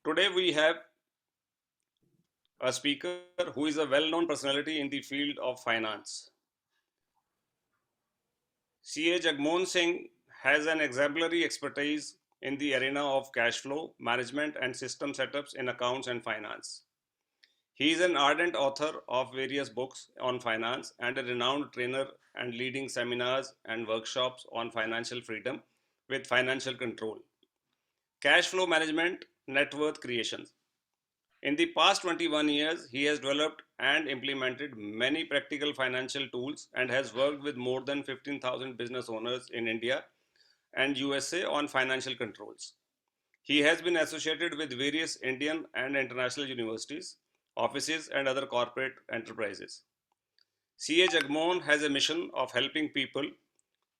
Today we have a speaker who is a well-known personality in the field of finance. CA Jagmohan Singh has an exemplary expertise in the arena of cash flow management and system setups in accounts and finance. He is an ardent author of various books on finance and a renowned trainer and leading seminars and workshops on financial freedom with financial control, cash flow management, net worth creations. In the past 21 years, he has developed and implemented many practical financial tools and has worked with more than 15,000 business owners in India and USA on financial controls. He has been associated with various Indian and international universities, offices, and other corporate enterprises. CA Jagmohan has a mission of helping people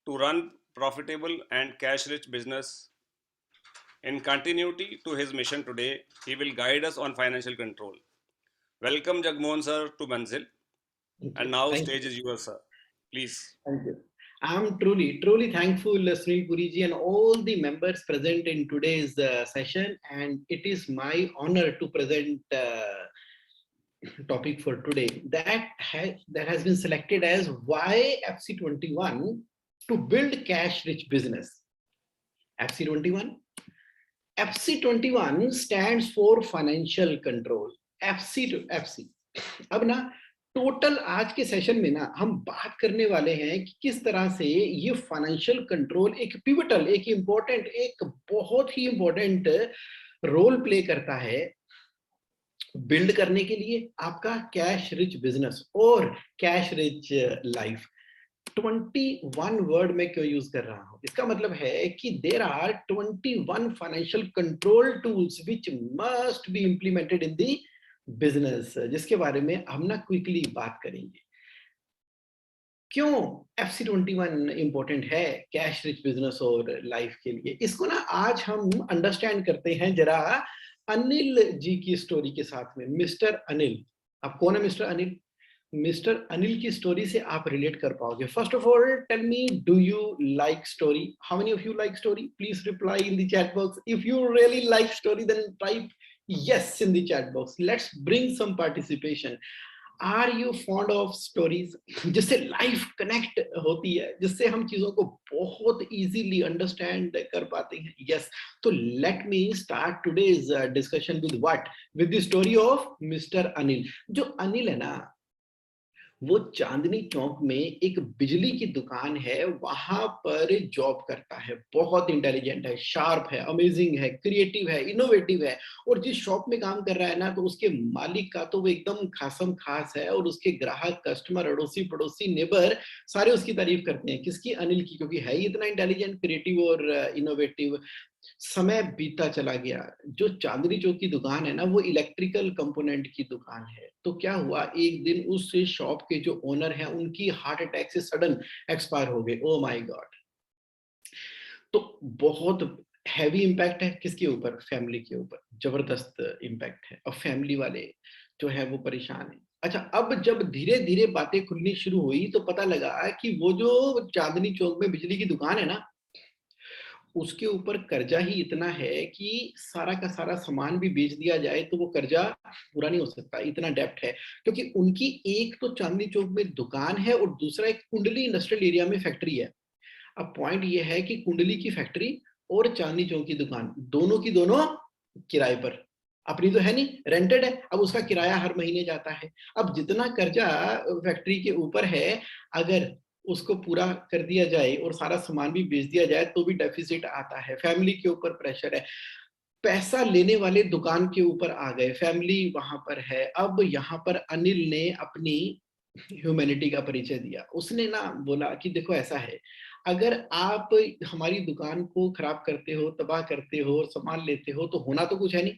to run profitable and cash rich business. In continuity to his mission today, he will guide us on financial control. Welcome Jagmohan sir to Manzil. Thank And you. now Thank stage you. is yours, sir. Please. Thank you. I'm truly thankful, Sunil Puri ji, and all the members present in today's session. And it is my honor to present topic for today that has been selected as why FC21 to build cash-rich business. FC21. FC21 stands for financial control. FC to FC. अब ना total आज के session में ना हम बात करने वाले हैं कि किस तरह से ये फाइनेंशियल कंट्रोल एक पिवटल, एक इम्पोर्टेंट, एक बहुत ही इम्पोर्टेंट रोल प्ले करता है बिल्ड करने के लिए आपका कैश रिच बिजनेस और कैश रिच लाइफ। 21 वर्ड में क्यों यूज कर रहा हूं? इसका मतलब है कि there are 21 financial control tools which must be implemented in the business, जिसके बारे में हम ना क्विकली बात करेंगे। क्यों FC21 इंपॉर्टेंट है कैश रिच बिजनेस और लाइफ के लिए? इसको ना आज हम अंडरस्टैंड करते हैं जरा अनिल जी की स्टोरी के साथ में। मिस्टर अनिल, आप कौन है मिस्टर अनिल? मिस्टर अनिल की स्टोरी से आप रिलेट कर पाओगे। First of all tell me, do you like story? How many of you like story? Please reply in the chat box. If you really like story then type yes in the chat box. Let's bring some participation. Are you fond of stories? जिससे life connect होती है, जिससे हम चीजों को बहुत easily understand कर पाते हैं। यस, तो let me start today's discussion with what? With the story of mister Anil. जो अनिल है ना, वो चांदनी चौक में एक बिजली की दुकान है, वहां पर जॉब करता है। बहुत इंटेलिजेंट है, शार्प है, अमेजिंग है, क्रिएटिव है, इनोवेटिव है। और जिस शॉप में काम कर रहा है ना, तो उसके मालिक का तो वो एकदम खासम खास है और उसके ग्राहक, कस्टमर, अड़ोसी पड़ोसी, नेबर सारे उसकी तारीफ करते हैं। किसकी? अनिल की, क्योंकि है ही इतना इंटेलिजेंट, क्रिएटिव और इनोवेटिव। समय बीतता चला गया। जो चांदनी चौक की दुकान है ना, वो इलेक्ट्रिकल कंपोनेंट की दुकान है। तो क्या हुआ, एक दिन उस शॉप के जो ओनर हैं उनकी हार्ट अटैक से सडन एक्सपायर हो गए। Oh my God. तो बहुत हैवी इम्पैक्ट है किसके ऊपर? फैमिली के ऊपर जबरदस्त इम्पैक्ट है, और फैमिली वाले जो है वो परेशान है। अच्छा, अब जब धीरे धीरे बातें खुलनी शुरू हुई तो पता लगा कि वो जो चांदनी चौक में बिजली की दुकान है ना, उसके ऊपर कर्जा ही इतना है कि सारा का सारा सामान भी बेच दिया जाए तो वो कर्जा पूरा नहीं हो सकता, इतना डेप्ट है। क्योंकि उनकी एक तो चांदनी चौक में दुकान है और दूसरा एक कुंडली इंडस्ट्रियल एरिया में फैक्ट्री है। अब पॉइंट ये है कि कुंडली की फैक्ट्री और चांदनी चौक की दुकान दोनों की दोनों किराए पर, अपनी तो है नहीं, रेंटेड है। अब उसका किराया हर महीने जाता है। अब जितना कर्जा फैक्ट्री के ऊपर है, अगर उसको पूरा कर दिया जाए और सारा सामान भी बेच दिया जाए तो भी डेफिसिट आता है। फैमिली के ऊपर प्रेशर है, पैसा लेने वाले दुकान के ऊपर आ गए, फैमिली वहां पर है। अब यहाँ पर अनिल ने अपनी ह्यूमैनिटी का परिचय दिया। उसने ना बोला कि देखो ऐसा है, अगर आप हमारी दुकान को खराब करते हो, तबाह करते हो और सामान लेते हो, तो होना तो कुछ है नहीं,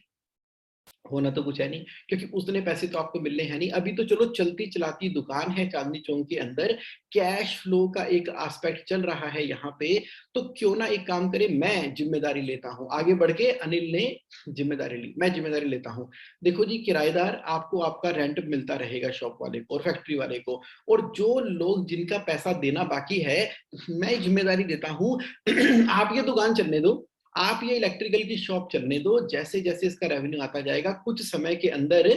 होना तो कुछ है नहीं, क्योंकि उतने पैसे तो आपको मिलने हैं नहीं। अभी तो चलो चलती चलाती दुकान है चांदनी चौक के अंदर, कैश फ्लो का एक एस्पेक्ट चल रहा है यहाँ पे। तो क्यों ना एक काम करे, मैं जिम्मेदारी लेता हूँ। आगे बढ़ के अनिल ने जिम्मेदारी ली, मैं जिम्मेदारी लेता हूँ। देखो जी, किराएदार आपको आपका रेंट मिलता रहेगा, शॉप वाले को और फैक्ट्री वाले को, और जो लोग जिनका पैसा देना बाकी है, मैं जिम्मेदारी देता हूँ आप ये दुकान चलने दो आप ये इलेक्ट्रिकल की शॉप चलने दो, जैसे जैसे इसका रेवेन्यू आता जाएगा कुछ समय के अंदर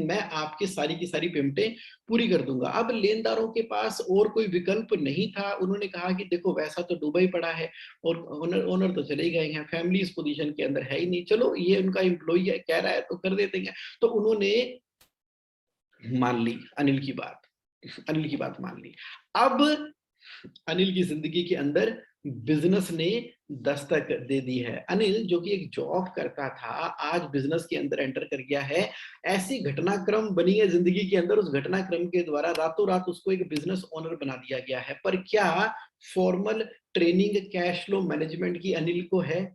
मैं आपकी सारी की सारी पेमेंटें पूरी कर दूंगा। अब लेनदारों के पास और कोई विकल्प नहीं था, उन्होंने कहा कि देखो वैसा तो डूबा ही पड़ा है और ओनर ओनर तो चले गए हैं, फैमिली इस पोजीशन के अंदर है ही नहीं, चलो ये उनका एम्प्लॉई है कह रहा है तो कर देते हैं। तो उन्होंने मान ली अनिल की बात, अनिल की बात मान ली। अब अनिल की जिंदगी के अंदर बिजनेस ने दस्तक दे दी है। अनिल जो कि एक जॉब करता था आज बिजनेस के अंदर एंटर कर गया है। ऐसी घटनाक्रम बनी है जिंदगी के अंदर, उस घटनाक्रम के द्वारा रातों रात उसको एक बिजनेस ओनर बना दिया गया है। पर क्या formal training cash flow management की अनिल को है?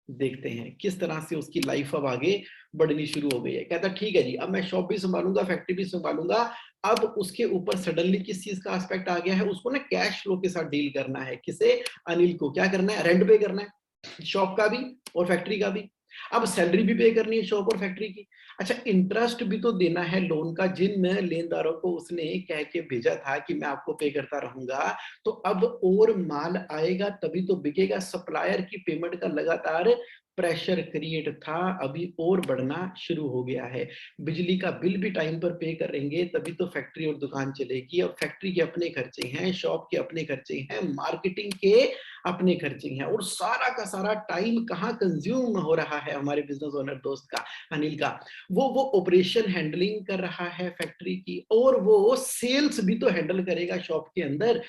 देखते हैं किस तरह से उसकी लाइफ अब आगे बढ़नी शुरू हो गई है। कहता ठीक है जी, अब मैं शॉप भी संभालूंगा, फैक्ट्री भी संभालूंगा। अब उसके ऊपर सडनली किस चीज का एस्पेक्ट आ गया है, उसको ना कैश फ्लो के साथ डील करना है। किसे? अनिल को। क्या करना है? रेंट पे करना है शॉप का भी और फैक्ट्री का भी। अब सैलरी भी पे करनी है शॉप और फैक्ट्री की। अच्छा, इंटरेस्ट भी तो देना है लोन का, जिन लेनदारों को उसने कह के भेजा था कि मैं आपको पे करता रहूंगा। तो अब और माल आएगा तभी तो बिकेगा। सप्लायर की पेमेंट का लगातार प्रेशर क्रिएट था, अभी और बढ़ना शुरू हो गया है। बिजली का बिल भी टाइम पर पे करेंगे तभी तो फैक्ट्री और दुकान चलेगी। अब फैक्ट्री के अपने खर्चे हैं, शॉप के अपने खर्चे हैं, मार्केटिंग के अपने खर्चे हैं, और सारा का सारा टाइम कहाँ कंज्यूम हो रहा है हमारे बिजनेस ओनर दोस्त का, अनिल का? वो ऑपरेशन हैंडलिंग कर रहा है फैक्ट्री की, और वो सेल्स भी तो हैंडल करेगा शॉप के अंदर।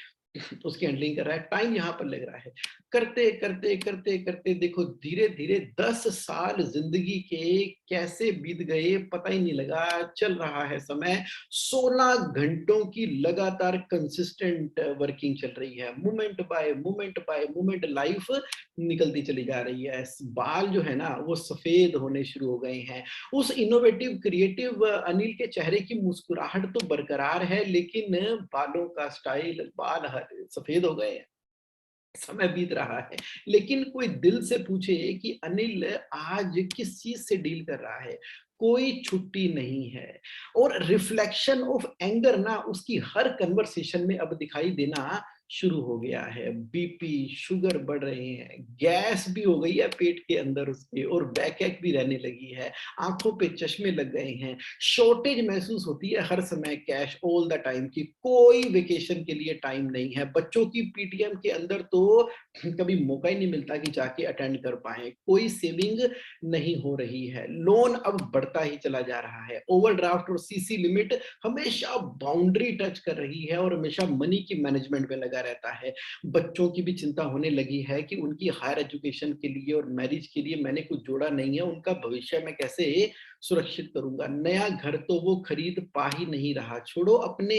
उसकी हैंडलिंग कर रहा है, टाइम यहाँ पर लग रहा है। करते करते करते करते देखो धीरे धीरे 10 साल जिंदगी के कैसे बीत गए पता ही नहीं लगा। चल रहा है समय, 16 घंटों की लगातार कंसिस्टेंट वर्किंग चल रही है। Moment bye moment bye moment life निकलती चली जा रही है। बाल जो है ना वो सफेद होने शुरू हो गए हैं। उस इनोवेटिव क्रिएटिव अनिल के चेहरे की मुस्कुराहट तो बरकरार है, लेकिन बालों का स्टाइल, बाल सफेद हो गए हैं। समय बीत रहा है, लेकिन कोई दिल से पूछे कि अनिल आज किस चीज से डील कर रहा है, कोई छुट्टी नहीं है। और रिफ्लेक्शन ऑफ एंगर ना उसकी हर कन्वर्सेशन में अब दिखाई देना शुरू हो गया है। बीपी, शुगर बढ़ रहे हैं, गैस भी हो गई है पेट के अंदर उसके, और बैकएक भी रहने लगी है, आंखों पे चश्मे लग गए हैं। शॉर्टेज महसूस होती है हर समय कैश ऑल द टाइम की, कोई वेकेशन के लिए टाइम नहीं है। बच्चों की पीटीएम के अंदर तो कभी मौका ही नहीं मिलता कि जाके अटेंड कर पाए। कोई सेविंग नहीं हो रही है, लोन अब बढ़ता ही चला जा रहा है। ओवरड्राफ्ट और सीसी लिमिट हमेशा बाउंड्री टच कर रही है, और हमेशा मनी की मैनेजमेंट में लगा रहता है। बच्चों की भी चिंता होने लगी है कि उनकी हायर एजुकेशन के लिए और मैरिज के लिए मैंने कुछ जोड़ा नहीं है, उनका भविष्य मैं कैसे सुरक्षित करूंगा। नया घर तो वो खरीद पा ही नहीं रहा, छोड़ो अपने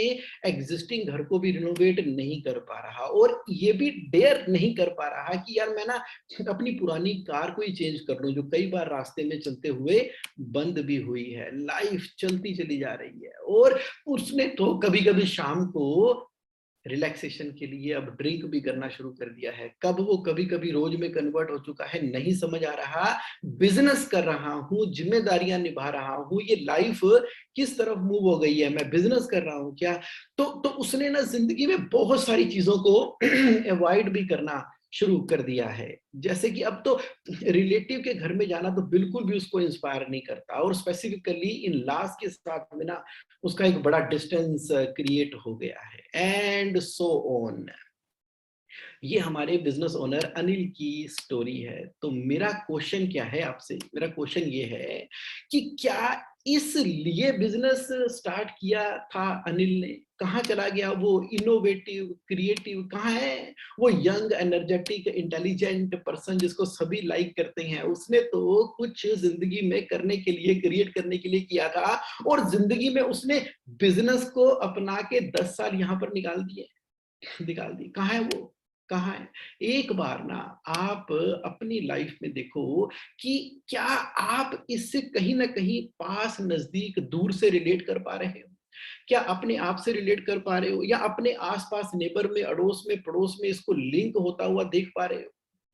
एग्जिस्टिंग घर को भी रिनोवेट नहीं कर पा रहा, और ये भी डेयर नहीं कर पा रहा कि यार मैं ना अपनी पुरानी कार को ही चेंज कर लूं, जो कई बार रास्ते में चलते हुए बंद भी हुई है। लाइफ चलती चली जा रही है, और उसने तो कभी कभी शाम को रिलैक्सेशन के लिए अब ड्रिंक भी करना शुरू कर दिया है। कब वो कभी कभी रोज में कन्वर्ट हो चुका है नहीं समझ आ रहा। बिजनेस कर रहा हूँ, जिम्मेदारियां निभा रहा हूँ, ये लाइफ किस तरफ मूव हो गई है, मैं बिजनेस कर रहा हूँ क्या? तो उसने ना जिंदगी में बहुत सारी चीजों को अवॉइड भी करना शुरू कर दिया है। जैसे कि अब तो रिलेटिव के घर में जाना तो बिल्कुल भी उसको इंस्पायर नहीं करता, और स्पेसिफिकली इन लॉज के साथ में ना उसका एक बड़ा डिस्टेंस क्रिएट हो गया है, एंड सो ऑन। ये हमारे बिजनेस ओनर अनिल की स्टोरी है। तो मेरा क्वेश्चन क्या है आपसे, मेरा क्वेश्चन ये है कि क्या इसलिए बिजनेस स्टार्ट किया था अनिल ने? कहाँ चला गया वो इनोवेटिव क्रिएटिव, कहाँ है वो यंग एनर्जेटिक इंटेलिजेंट पर्सन जिसको सभी लाइक करते हैं? उसने तो कुछ जिंदगी में करने के लिए, क्रिएट करने के लिए किया था, और जिंदगी में उसने बिजनेस को अपना के 10 साल यहाँ पर निकाल दी। कहाँ है वो? कहाँ है? एक बार ना आप अपनी लाइफ में देखो कि क्या आप इससे कहीं ना कहीं पास, नजदीक, दूर से रिलेट कर पा रहे हो? क्या अपने आप से रिलेट कर पा रहे हो, या अपने आसपास नेबर में, अड़ोस में, पड़ोस में इसको लिंक होता हुआ देख पा रहे हो?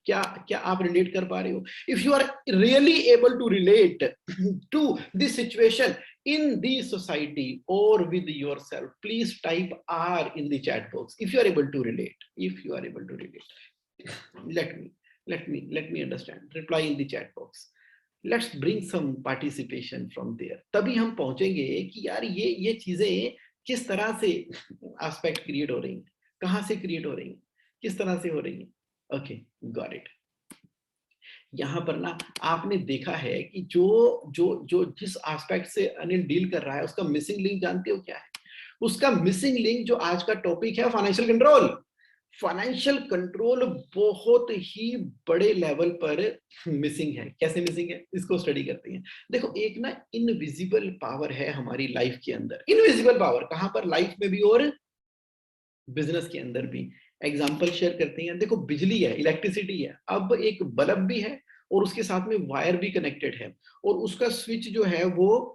क्या क्या आप रिलेट कर पा रहे हो? If you are really able to relate to this situation in the society or with yourself, please type R in the chat box if you are able to relate. If you are able to relate, let me let me understand. Reply in the chat box. Let's bring some participation from there. तभी हम पहुंचेंगे कि यार ये चीजें किस तरह से एस्पेक्ट क्रिएट हो रही हैं, कहाँ से क्रिएट हो रही हैं, किस तरह से हो रही हैं. Okay, got it. यहाँ पर ना आपने देखा है कि जो जो जो जिस एस्पेक्ट से अनिल डील कर रहा है उसका मिसिंग लिंक जानते हो क्या है? उसका मिसिंग लिंक जो आज का टॉपिक है फाइनेंशियल कंट्रोल. फाइनेंशियल कंट्रोल बहुत ही बड़े लेवल पर मिसिंग है. कैसे मिसिंग है इसको स्टडी करते हैं. देखो, एक ना इनविजिबल पावर है हमारी लाइफ के अंदर. इनविजिबल पावर कहां पर? लाइफ में भी और बिजनेस के अंदर भी. एग्जाम्पल शेयर करते हैं. देखो, बिजली है, इलेक्ट्रिसिटी है. अब एक बल्ब भी है और उसके साथ में वायर भी कनेक्टेड है और उसका स्विच जो है वो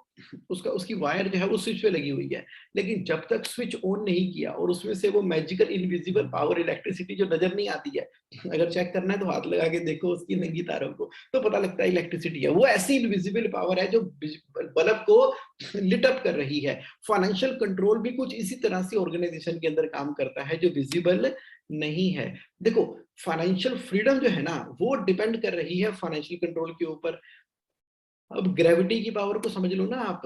उसकी वायर जो है वो स्विच पे लगी हुई है. लेकिन जब तक स्विच ऑन नहीं किया और उसमें से वो मैजिकल इनविजिबल पावर इलेक्ट्रिसिटी जो नजर नहीं आती है, अगर चेक करना है तो हाथ लगा के देखो उसकी नंगी तारों को, तो पता लगता है इलेक्ट्रिसिटी है. वो ऐसी इनविजिबल पावर है जो बल्ब को लिट अप कर रही है. फाइनेंशियल कंट्रोल भी कुछ इसी तरह से ऑर्गेनाइजेशन के अंदर काम करता है जो विजिबल नहीं है. देखो, फाइनेंशियल फ्रीडम जो है ना वो डिपेंड कर रही है फाइनेंशियल कंट्रोल के ऊपर. अब ग्रेविटी की पावर को समझ लो ना आप.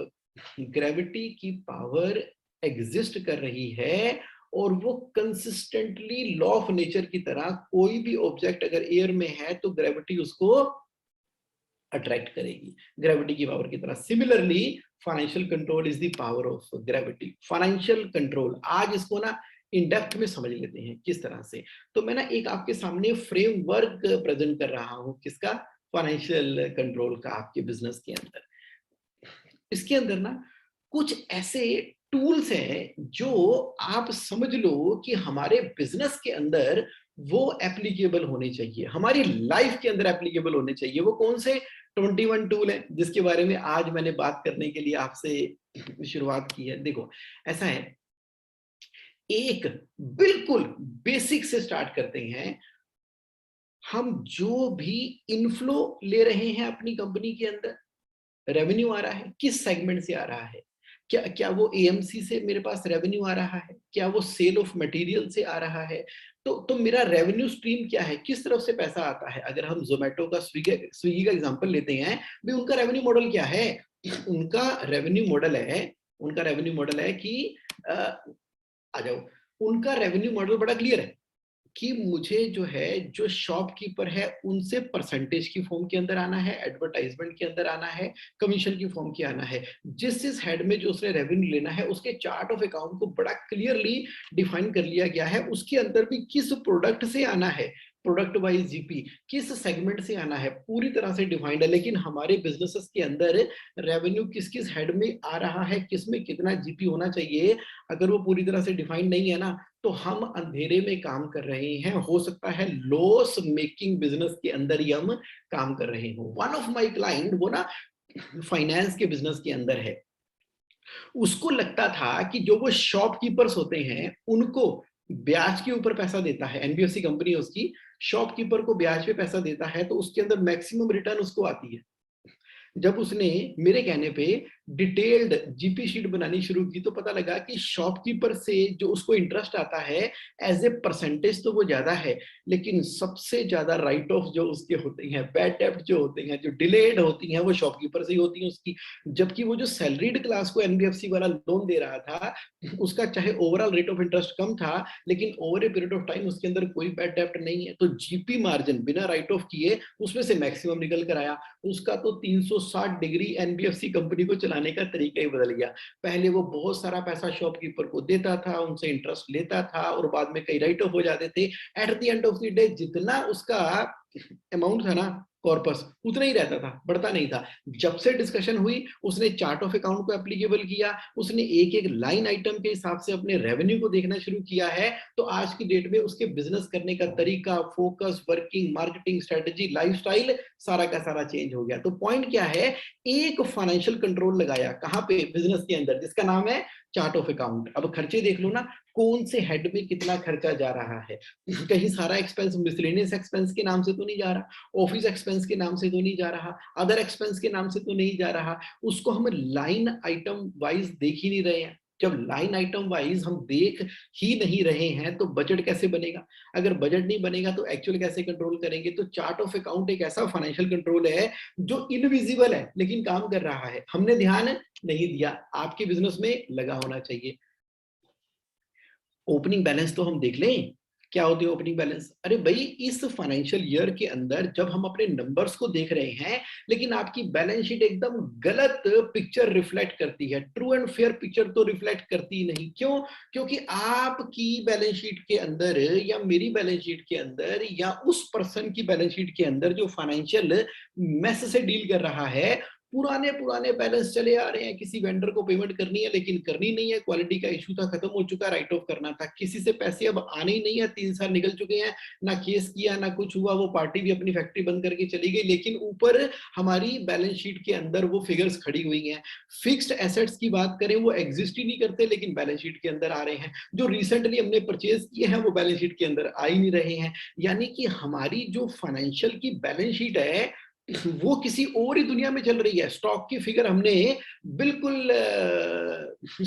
ग्रेविटी की पावर एग्जिस्ट कर रही है और वो कंसिस्टेंटली लॉ ऑफ नेचर की तरह कोई भी ऑब्जेक्ट अगर एयर में है तो ग्रेविटी उसको अट्रैक्ट करेगी ग्रेविटी की पावर की तरह. Similarly financial control is the power of gravity. Financial control आज इसको ना इन डेप्थ में समझ लेते हैं किस तरह से. तो मैं ना एक आपके सामने फ्रेमवर्क प्रेजेंट कर रहा हूं. किसका? फाइनेंशियल कंट्रोल का आपके बिजनेस के अंदर. इसके अंदर ना कुछ ऐसे टूल्स हैं जो आप समझ लो कि हमारे बिजनेस के अंदर वो एप्लीकेबल होने चाहिए, हमारी लाइफ के अंदर एप्लीकेबल होने चाहिए. वो कौन से 21 टूल हैं जिसके बारे में आज मैंने बात करने के लिए आपसे शुरुआत की है. देखो, ऐसा है, एक बिल्कुल बेसिक से स्टार्ट करते हैं. हम जो भी इनफ्लो ले रहे हैं अपनी कंपनी के अंदर, रेवेन्यू आ रहा है, किस सेगमेंट से आ रहा है? क्या क्या वो एएमसी से मेरे पास रेवेन्यू आ रहा है? क्या वो सेल ऑफ मटेरियल से आ रहा है? तो मेरा रेवेन्यू स्ट्रीम क्या है? किस तरफ से पैसा आता है? अगर हम जोमेटो का स्विगी का एग्जांपल लेते हैं, भाई उनका रेवेन्यू मॉडल क्या है? उनका रेवेन्यू मॉडल है कि आ जाओ, उनका रेवेन्यू मॉडल बड़ा क्लियर है कि मुझे जो है, जो शॉपकीपर है उनसे परसेंटेज की फॉर्म के अंदर आना है, एडवर्टाइजमेंट के अंदर आना है, कमीशन की फॉर्म के आना है. जिस हेड में जो उसने रेवेन्यू लेना है उसके चार्ट ऑफ अकाउंट को बड़ा क्लियरली डिफाइन कर लिया गया है. उसके अंदर भी किस प्रोडक्ट से आना है, प्रोडक्ट वाइज जीपी किस सेगमेंट से आना है, पूरी तरह से डिफाइंड है. लेकिन हमारे बिजनेसेस के अंदर रेवेन्यू किस किस हेड में आ रहा है, किस में कितना जीपी होना चाहिए, अगर वो पूरी तरह से डिफाइंड नहीं है ना, तो हम अंधेरे में काम कर रहे हैं. हो सकता है लॉस मेकिंग बिजनेस के अंदर ही हम काम कर रहे हो. वन ऑफ माय क्लाइंट वो ना फाइनेंस के बिजनेस के अंदर है. उसको लगता था कि जो वो शॉपकीपर्स होते हैं उनको ब्याज के ऊपर पैसा देता है, एनबीएफसी कंपनी है उसकी, शॉपकीपर को ब्याज पे पैसा देता है तो उसके अंदर मैक्सिमम रिटर्न उसको आती है. जब उसने मेरे कहने पे डिटेल्ड जीपी शीट बनानी शुरू की तो पता लगा कि शॉपकीपर से जो उसको इंटरेस्ट आता है एज ए परसेंटेज तो वो ज्यादा है, लेकिन सबसे ज्यादा राइट ऑफ जो उसके होते हैं, बैड डेब्ट जो होते हैं, जो डिलेड होती हैं, वो शॉपकीपर से ही होती हैं उसकी. जबकि वो जो सैलरीड क्लास को एनबीएफसी वाला लोन दे रहा था उसका चाहे ओवरऑल रेट ऑफ इंटरेस्ट कम था लेकिन over a period of time उसके अंदर कोई बैड डेब्ट नहीं है. तो जीपी मार्जिन बिना राइट ऑफ किए उसमें से मैक्सिमम निकल कर आया. उसका तो 360 डिग्री एनबीएफसी कंपनी को चलाने का तरीका ही बदल गया. पहले वो बहुत सारा पैसा शॉपकीपर को देता था, उनसे इंटरेस्ट लेता था और बाद में कई राइट ऑफ हो जाते थे. At the end of the day जितना उसका अमाउंट था ना, कॉर्पस, उतना ही रहता था, बढ़ता नहीं था. जब से डिस्कशन हुई उसने चार्ट ऑफ अकाउंट को एप्लीकेबल किया, उसने एक एक लाइन आइटम के हिसाब से अपने रेवेन्यू को देखना शुरू किया है. तो आज की डेट में उसके बिजनेस करने का तरीका, focus, working, marketing strategy, lifestyle सारा का सारा चेंज हो गया. तो पॉइंट क्या है, एक फाइनेंशियल कंट्रोल लगाया कहां पे? बिजनेस के अंदर, जिसका नाम है चार्ट ऑफ अकाउंट. अब खर्चे देख लो ना, कौन से हेड में कितना खर्चा जा रहा है. कहीं सारा एक्सपेंस मिसलेनियस एक्सपेंस के नाम से तो नहीं जा रहा, ऑफिस एक्सपेंस के नाम से तो नहीं जा रहा, अदर एक्सपेंस के नाम से तो नहीं जा रहा. उसको हम लाइन आइटम वाइज देख ही नहीं रहे हैं. जब लाइन आइटम वाइज हम देख ही नहीं रहे हैं तो बजट कैसे बनेगा? अगर बजट नहीं बनेगा तो एक्चुअल कैसे कंट्रोल करेंगे? तो चार्ट ऑफ अकाउंट एक ऐसा फाइनेंशियल कंट्रोल है जो इनविजिबल है लेकिन काम कर रहा है, हमने ध्यान नहीं दिया, आपके बिजनेस में लगा होना चाहिए। ओपनिंग बैलेंस तो हम देख लें, क्या होती है ओपनिंग बैलेंस? अरे भाई, इस फाइनेंशियल ईयर के अंदर जब हम अपने नंबर्स को देख रहे हैं लेकिन आपकी बैलेंस शीट एकदम गलत पिक्चर रिफ्लेक्ट करती है, ट्रू एंड फेयर पिक्चर तो रिफ्लेक्ट करती नहीं। क्यों? क्योंकि आपकी बैलेंस शीट के अंदर या मेरी बैलेंस शीट के अंदर या उस पर्सन की बैलेंस शीट के अंदर जो फाइनेंशियल मेस से डील कर रहा है, पुराने पुराने बैलेंस चले आ रहे हैं, किसी वेंडर को पेमेंट करनी है लेकिन करनी नहीं है, क्वालिटी का इशू था, खत्म हो चुका, राइट ऑफ करना था, किसी से पैसे अब आने ही नहीं है, 3 साल निकल चुके हैं, ना केस किया ना कुछ हुआ, वो पार्टी भी अपनी फैक्ट्री बंद करके चली गई, लेकिन ऊपर हमारी बैलेंस शीट के अंदर वो फिगर्स खड़ी हुई हैं। फिक्स्ड एसेट्स की बात करें, वो एग्जिस्ट ही नहीं करते लेकिन बैलेंस शीट के अंदर आ रहे हैं, जो रिसेंटली हमने परचेज किए हैं वो बैलेंस शीट के अंदर आ ही नहीं रहे हैं। यानी कि हमारी जो फाइनेंशियल की बैलेंस शीट है वो किसी और ही दुनिया में चल रही है। स्टॉक की फिगर हमने बिल्कुल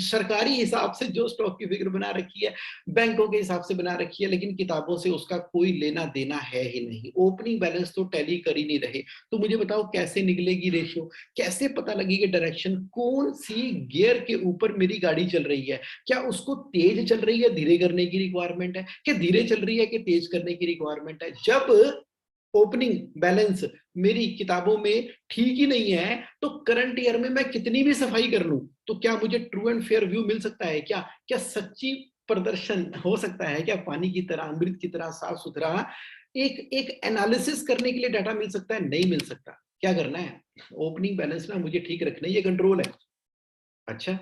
सरकारी हिसाब से जो स्टॉक की फिगर बना रखी है, बैंकों के हिसाब से बना रखी है, लेकिन किताबों से उसका कोई लेना देना है ही नहीं। ओपनिंग बैलेंस तो टैली कर ही नहीं रहे। तो मुझे बताओ कैसे निकलेगी रेशियो, कैसे पता लगेगी डायरेक्शन, कौन सी गियर के ऊपर मेरी गाड़ी चल रही है? क्या उसको तेज चल रही है, धीरे करने की रिक्वायरमेंट है, क्या धीरे चल रही है कि तेज करने की रिक्वायरमेंट है? जब ओपनिंग बैलेंस मेरी किताबों में ठीक ही नहीं है तो करंट ईयर में मैं कितनी भी सफाई कर लूं तो क्या मुझे ट्रू एंड फेयर व्यू मिल सकता है? क्या क्या सच्ची प्रदर्शन हो सकता है? क्या पानी की तरह, अमृत की तरह साफ सुथरा एक एक एनालिसिस करने के लिए डाटा मिल सकता है? नहीं मिल सकता। क्या करना है? ओपनिंग बैलेंस ना मुझे ठीक रखना है, ये कंट्रोल है। अच्छा,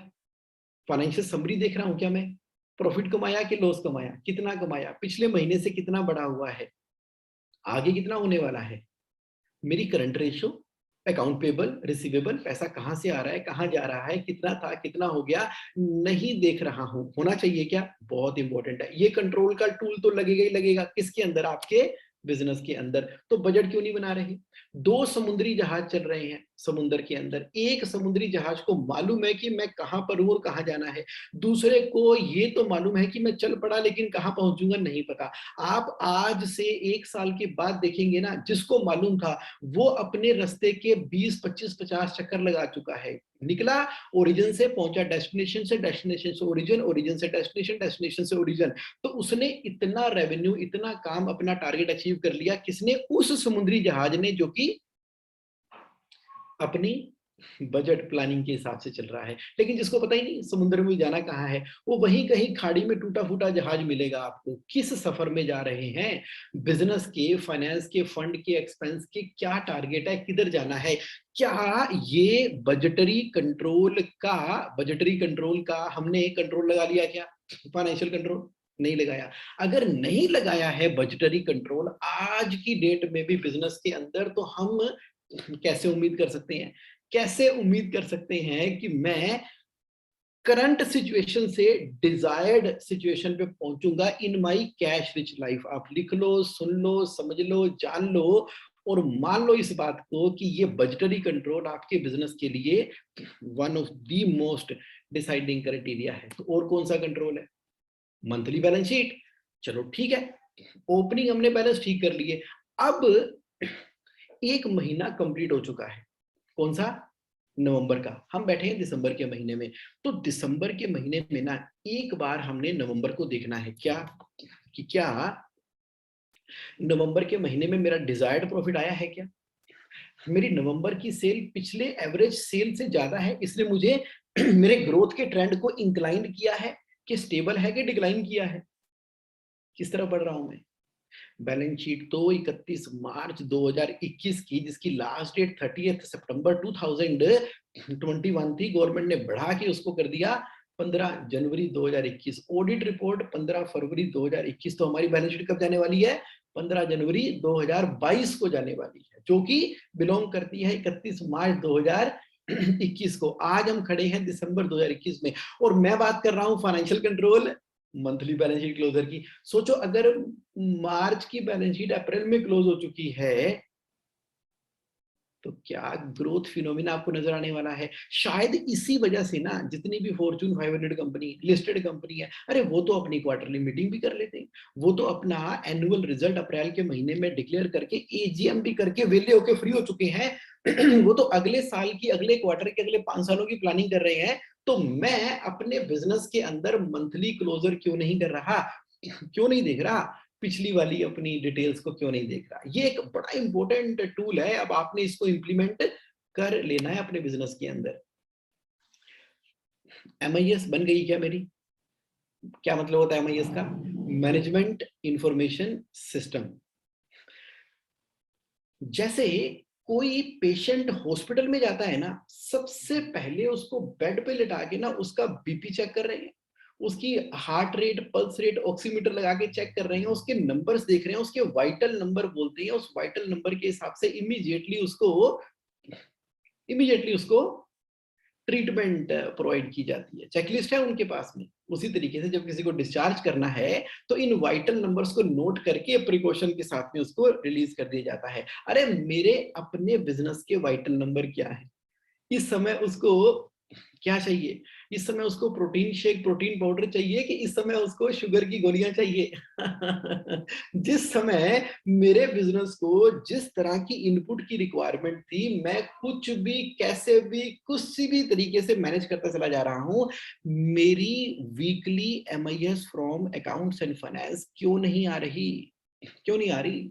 फाइनेंशियल समरी देख रहा हूं क्या मैं? प्रॉफिट कमाया कि लॉस कमाया, कितना कमाया, पिछले महीने से कितना बढ़ा हुआ है, आगे कितना होने वाला है, मेरी current ratio, account payable, receivable, पैसा कहां से आ रहा है, कहां जा रहा है, कितना था, कितना हो गया, नहीं देख रहा हूं। होना चाहिए क्या? बहुत इंपॉर्टेंट है। ये कंट्रोल का टूल तो लगेगा ही लगेगा, किसके अंदर? आपके बिजनेस के अंदर। तो बजट क्यों नहीं बना रहे? 2 समुद्री जहाज चल रहे हैं समुद्र के अंदर, एक समुद्री जहाज को मालूम है कि मैं कहां पर हूं और कहां जाना है, दूसरे को ये तो मालूम है कि मैं चल पड़ा लेकिन कहां पहुंचूंगा नहीं पता। आप आज से 1 साल के बाद देखेंगे ना, जिसको मालूम था वो अपने रास्ते के 20, 25, 50 चक्कर लगा चुका है। निकला ओरिजिन से, पहुंचा डेस्टिनेशन से, डेस्टिनेशन से ओरिजिन, ओरिजिन से डेस्टिनेशन, डेस्टिनेशन से ओरिजिन। तो उसने इतना रेवेन्यू, इतना काम, अपना टारगेट अचीव कर लिया। किसने? उस समुद्री जहाज ने, जो कि अपनी बजट प्लानिंग के हिसाब से चल रहा है। लेकिन जिसको पता ही नहीं समुद्र में जाना कहाँ है, वो वहीं कहीं खाड़ी में टूटा फूटा जहाज मिलेगा आपको। किस सफर में जा रहे हैं? बिजनेस के, फाइनेंस के, फंड के, एक्सपेंस के क्या टारगेट है, किधर जाना है? क्या ये बजटरी कंट्रोल का हमने कंट्रोल लगा लिया क्या? फाइनेंशियल कंट्रोल नहीं लगाया। अगर नहीं लगाया है बजटरी कंट्रोल आज की डेट में भी बिजनेस के अंदर, तो हम कैसे उम्मीद कर सकते हैं, कैसे उम्मीद कर सकते हैं कि मैं करंट सिचुएशन से डिजायर्ड सिचुएशन पे पहुंचूंगा in my cash rich life? आप लिख लो, सुन लो, समझ लो, जान लो और मान लो इस बात को कि ये बजटरी कंट्रोल आपके बिजनेस के लिए one of the most deciding criteria है। तो और कौन सा कंट्रोल है? मंथली बैलेंस शीट, चलो ठीक है, ओपनिंग हमने बैलेंस ठीक कर लिए। अब 1 महीना कंप्लीट हो चुका है, कौन सा? नवंबर का। हम बैठे हैं दिसंबर के महीने में। तो दिसंबर के महीने में ना एक बार हमने नवंबर को देखना है। क्या? कि क्या नवंबर के महीने में मेरा डिजायर्ड प्रॉफिट आया है क्या? मेरी नवंबर की सेल पिछले एवरेज सेल से ज्यादा है, इसने मुझे मेरे ग्रोथ के ट्रेंड को इंक्लाइन किया है कि स्टेबल है कि डिक्लाइन किया है? किस तरह बढ़ रहा हूं मैं? बैलेंस शीट तो 31 मार्च 2021 की, जिसकी लास्ट डेट 30 सितंबर 2021 थी, गवर्नमेंट ने बढ़ा के उसको कर दिया 15 जनवरी 2021। ऑडिट रिपोर्ट 15 फरवरी 2021। तो हमारी बैलेंस शीट कब जाने वाली है? 15 जनवरी 2022 को जाने वाली है, जो कि बिलोंग करती है 31 मार्च 2021 को। आज हम खड़े हैं दिसंबर 2021 में और मैं बात कर रहा हूं financial control monthly balance sheet closure की। सोचो अगर मार्च की बैलेंस शीट अप्रैल में क्लोज हो चुकी है तो क्या ग्रोथ फिनोमिना आपको नजर आने वाला है। शायद इसी वजह से ना जितनी भी फॉर्च्यून 500 कंपनी लिस्टेड कंपनी है, अरे वो तो अपनी क्वार्टरली मीटिंग भी कर लेते हैं, वो तो अपना एनुअल रिजल्ट अप्रैल के महीने में डिक्लेयर करके एजीएम भी करके वेले होके फ्री हो चुके हैं। वो तो अगले साल की, अगले क्वार्टर के, अगले 5 सालों की प्लानिंग कर रहे हैं। तो मैं अपने बिजनेस के अंदर मंथली क्लोजर क्यों नहीं कर रहा, क्यों नहीं देख रहा, पिछली वाली अपनी डिटेल्स को क्यों नहीं देख रहा। ये एक बड़ा इंपॉर्टेंट टूल है, अब आपने इसको इंप्लीमेंट कर लेना है अपने बिजनेस के अंदर। एमआईएस बन गई क्या मेरी? क्या मतलब होता है एमआईएस का? Management information system. जैसे कोई पेशेंट हॉस्पिटल में जाता है ना, सबसे पहले उसको बेड पे लिटा के ना उसका बीपी चेक कर रहे हैं, उसकी heart rate, pulse rate, oximeter लगा के चेक कर रहे हैं, उसके नंबर्स देख रहे हैं, उसके वाइटल नंबर बोलते हैं, उस वाइटल नंबर के हिसाब से इमीडिएटली उसको ट्रीटमेंट प्रोवाइड की जाती है। चेकलिस्ट है उनके पास में। उसी तरीके से जब किसी को डिस्चार्ज करना है तो इन वाइटल नंबर्स को नोट करके प्रिकॉशन के साथ में उसको रिलीज कर दिया जाता है। अरे मेरे अपने बिजनेस के वाइटल नंबर क्या है? इस समय उसको क्या चाहिए? इस समय उसको प्रोटीन शेक, प्रोटीन पाउडर चाहिए कि इस समय उसको शुगर की गोलियां चाहिए? जिस समय मेरे बिजनेस को जिस तरह की इनपुट की रिक्वायरमेंट थी, मैं कुछ भी, कैसे भी, किसी भी तरीके से मैनेज करता चला जा रहा हूं। मेरी weekly MIS from accounts and finance क्यों नहीं आ रही? क्यों नहीं आ रही?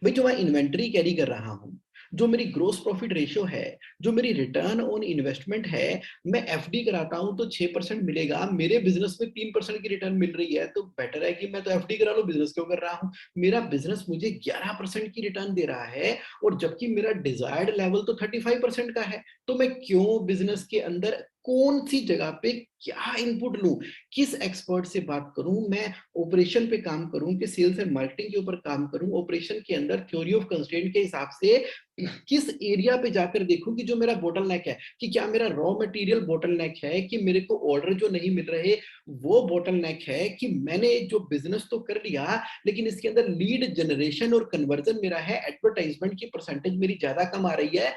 भाई जो मैं इन्वेंटरी कैरी कर रहा हूं, जो मेरी ग्रोस प्रॉफिट रेशियो है, जो मेरी रिटर्न ऑन इन्वेस्टमेंट है, मैं एफडी कराता हूं तो 6% मिलेगा, मेरे बिजनेस में 3% की रिटर्न मिल रही है, तो बेटर है कि मैं तो एफडी करा लूं, बिजनेस क्यों कर रहा हूं? मेरा बिजनेस मुझे 11% की रिटर्न दे रहा है और जबकि मेरा डिजायर्ड लेवल तो 35% का है। तो मैं क्यों बिजनेस के अंदर कौन सी जगह पे क्या इनपुट लूं, किस एक्सपर्ट से बात करूं, मैं ऑपरेशन पे काम करूं कि सेल्स एंड मार्केटिंग के ऊपर काम करूं, ऑपरेशन के अंदर थ्योरी ऑफ कंस्ट्रेंट के हिसाब से किस एरिया पे जाकर देखूं कि जो मेरा बोटलनेक है, कि क्या मेरा रॉ मटेरियल बोटलनेक है, कि मेरे को ऑर्डर जो नहीं मिल रहे वो बोटलनेक है, कि मैंने जो बिजनेस तो कर लिया लेकिन इसके अंदर लीड जनरेशन और कन्वर्जन मेरा है, एडवर्टाइजमेंट की परसेंटेज मेरी ज्यादा कम आ रही है।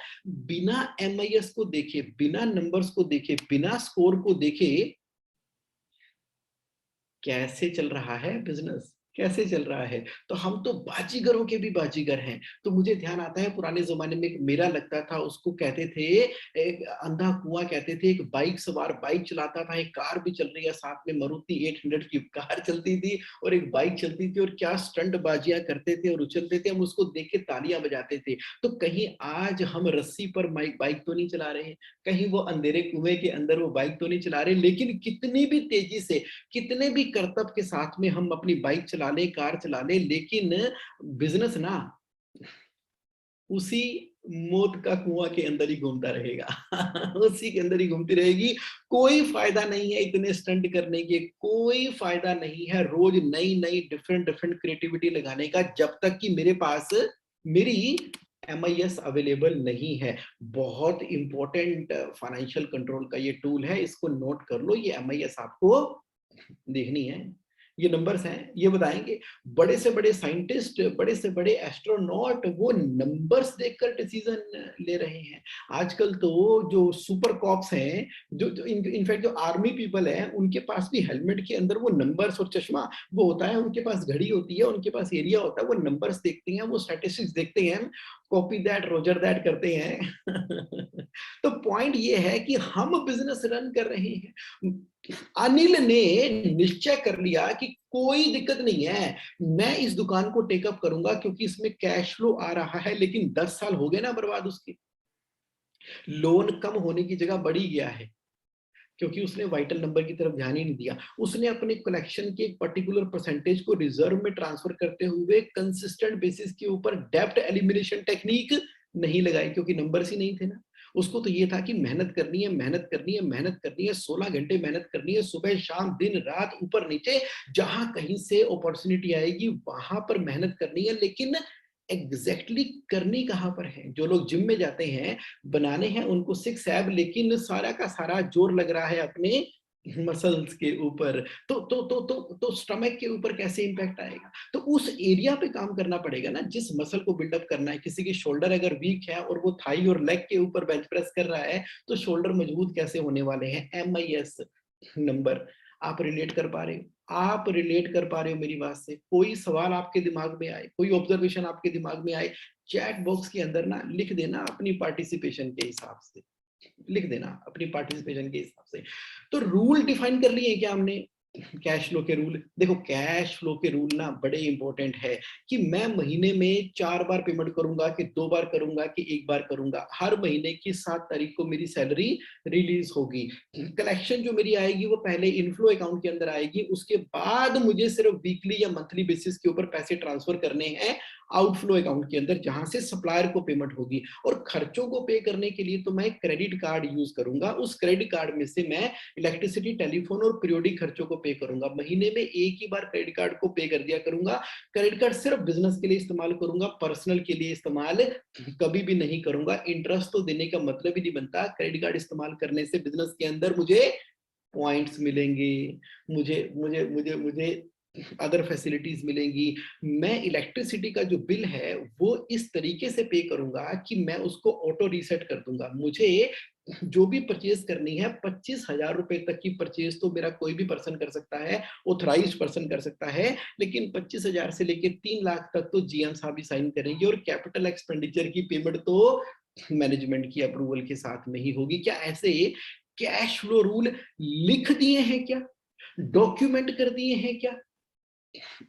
बिना एमआईएस को देखे, बिना नंबर्स को देखे, बिना स्कोर को देखे कैसे चल रहा है बिजनेस? कैसे चल रहा है? तो हम तो बाजीगरों के भी बाजीगर हैं। तो मुझे ध्यान आता है पुराने ज़माने में एक मेला लगता था, उसको कहते थे एक अंधा कुआँ कहते थे। एक बाइक सवार बाइक चलाता था, एक कार भी चल रही है साथ में, मारुति 800 की कार चलती थी और एक बाइक चलती थी और क्या स्टंट बाजियाँ करते थे और उछलते थे, हम उसको देख के तालियाँ बजाते थे। तो कहीं आज हम रस्सी पर बाइक तो नहीं चला रहे हैं, कहीं वो अंधेरे कुएँ के अंदर वो बाइक तो नहीं चला रहे, लेकिन कितनी भी तेज़ी से, कितने भी करतब के साथ में हम अपनी बाइक चला लें, कार चला लें, लेकिन बिजनेस ना उसी मौत का कुआं के अंदर ही घूमता रहेगा। उसी के अंदर ही घूमती रहेगी। कोई फायदा नहीं है इतने स्टंट करने के, कोई फायदा नहीं है रोज नई नई डिफरेंट डिफरेंट क्रिएटिविटी लगाने का, जब तक कि मेरे पास मेरी एमआईएस अवेलेबल नहीं है। बहुत इंपॉर्टेंट फाइनेंशियल कंट्रोल का ये टूल है, इसको नोट कर लो। ये एमआईएस आपको देखनी है। ये नंबर्स हैं, ये बताएंगे। बड़े से बड़े साइंटिस्ट, बड़े से बड़े एस्ट्रोनॉट वो नंबर्स देखकर डिसीजन ले रहे हैं। आजकल तो जो सुपर कॉप्स हैं, जो इनफैक्ट जो आर्मी पीपल हैं, उनके पास भी हेलमेट के अंदर वो नंबर्स और चश्मा वो होता है, उनके पास घड़ी होती है, उनके पास एरिया होता है, वो नंबर्स देखते हैं, वो स्टैटिस्टिक्स देखते हैं, कॉपी दैट रोजर दैट करते हैं। तो पॉइंट ये है कि हम बिजनेस रन कर रहे हैं। अनिल ने निश्चय कर लिया कि कोई दिक्कत नहीं है, मैं इस दुकान को टेकअप करूंगा क्योंकि इसमें कैश फ्लो आ रहा है। लेकिन 10 साल हो गए ना बर्बाद उसके, लोन कम होने की जगह बढ़ी गया है क्योंकि उसने वाइटल नंबर की तरफ ध्यान ही नहीं दिया। उसने अपने कलेक्शन के एक पर्टिकुलर परसेंटेज को रिजर्व में ट्रांसफर करते हुए कंसिस्टेंट बेसिस के ऊपर डेब्ट एलिमिनेशन टेक्निक नहीं लगाई क्योंकि नंबर्स ही नहीं थे ना। उसको तो ये था कि मेहनत करनी है, मेहनत करनी है, मेहनत करनी है, 16 घंटे मेहनत करनी है, सुबह शाम दिन रात ऊपर नीचे, जहां कहीं से अपॉर्चुनिटी आएगी वहां पर मेहनत करनी है। लेकिन एग्जैक्टली करनी कहां पर है? जो लोग जिम में जाते हैं, बनाने हैं उनको सिक्स एब, लेकिन सारा का सारा जोर लग रहा है अपने मसल्स के ऊपर, तो स्टमक के ऊपर कैसे इम्पैक्ट आएगा? तो उस एरिया पे काम करना पड़ेगा ना, जिस मसल को बिल्डअप करना है। किसी की शोल्डर अगर वीक है और वो थाई और लेग के ऊपर बेंच प्रेस कर रहा है, तो शोल्डर मजबूत कैसे होने वाले हैं? MIS number. आप रिलेट कर पा रहे हो? आप रिलेट कर पा रहे हो मेरी बात से? कोई सवाल आपके दिमाग में आए, कोई ऑब्जर्वेशन आपके दिमाग में आए, चैट बॉक्स के अंदर ना लिख देना अपनी पार्टिसिपेशन के हिसाब से। लिख देना अपनी पार्टिसिपेशन के हिसाब से। तो रूल डिफाइन कर लिए क्या हमने? कैश फ्लो के रूल। देखो, कैश फ्लो के रूल ना बड़े इंपॉर्टेंट है कि मैं महीने में 4 बार पेमेंट करूंगा कि 2 बार करूंगा कि 1 बार करूंगा। हर महीने की 7 तारीख को मेरी सैलरी रिलीज होगी। कलेक्शन जो मेरी आएगी वो पहले इनफ्लो अकाउंट के अंदर आएगी, उसके बाद मुझे सिर्फ वीकली या मंथली बेसिस के ऊपर पैसे ट्रांसफर करने हैं आउटफ्लो अकाउंट के अंदर, जहां से सप्लायर को पेमेंट होगी। और खर्चों को पे करने के लिए तो मैं क्रेडिट कार्ड यूज करूंगा। उस क्रेडिट कार्ड में से मैं इलेक्ट्रिसिटी, टेलीफोन और पीरियोडिक खर्चों को पे करूंगा। महीने में एक ही बार क्रेडिट कार्ड को पे कर दिया करूंगा। क्रेडिट कार्ड सिर्फ बिजनेस के लिए इस्तेमाल करूंगा, पर्सनल के लिए इस्तेमाल कभी भी नहीं करूंगा। इंटरेस्ट तो देने का मतलब ही नहीं बनता। क्रेडिट कार्ड इस्तेमाल करने से बिजनेस के अंदर मुझे पॉइंट्स मिलेंगे, मुझे मुझे मुझे मुझे अदर फैसिलिटीज मिलेंगी। मैं इलेक्ट्रिसिटी का जो बिल है वो इस तरीके से पे करूंगा कि मैं उसको ऑटो रीसेट कर दूंगा। मुझे जो भी परचेज करनी है, 25,000 रुपए तक की परचेज तो मेरा कोई भी पर्सन कर सकता है, ऑथराइज्ड पर्सन कर सकता है। लेकिन 25,000 से लेकर 3 लाख तक तो जीएम साहब ही साइन करेंगे, और कैपिटल एक्सपेंडिचर की पेमेंट तो मैनेजमेंट की अप्रूवल के साथ में ही होगी। क्या ऐसे कैश फ्लो रूल लिख दिए हैं क्या? डॉक्यूमेंट कर दिए हैं क्या?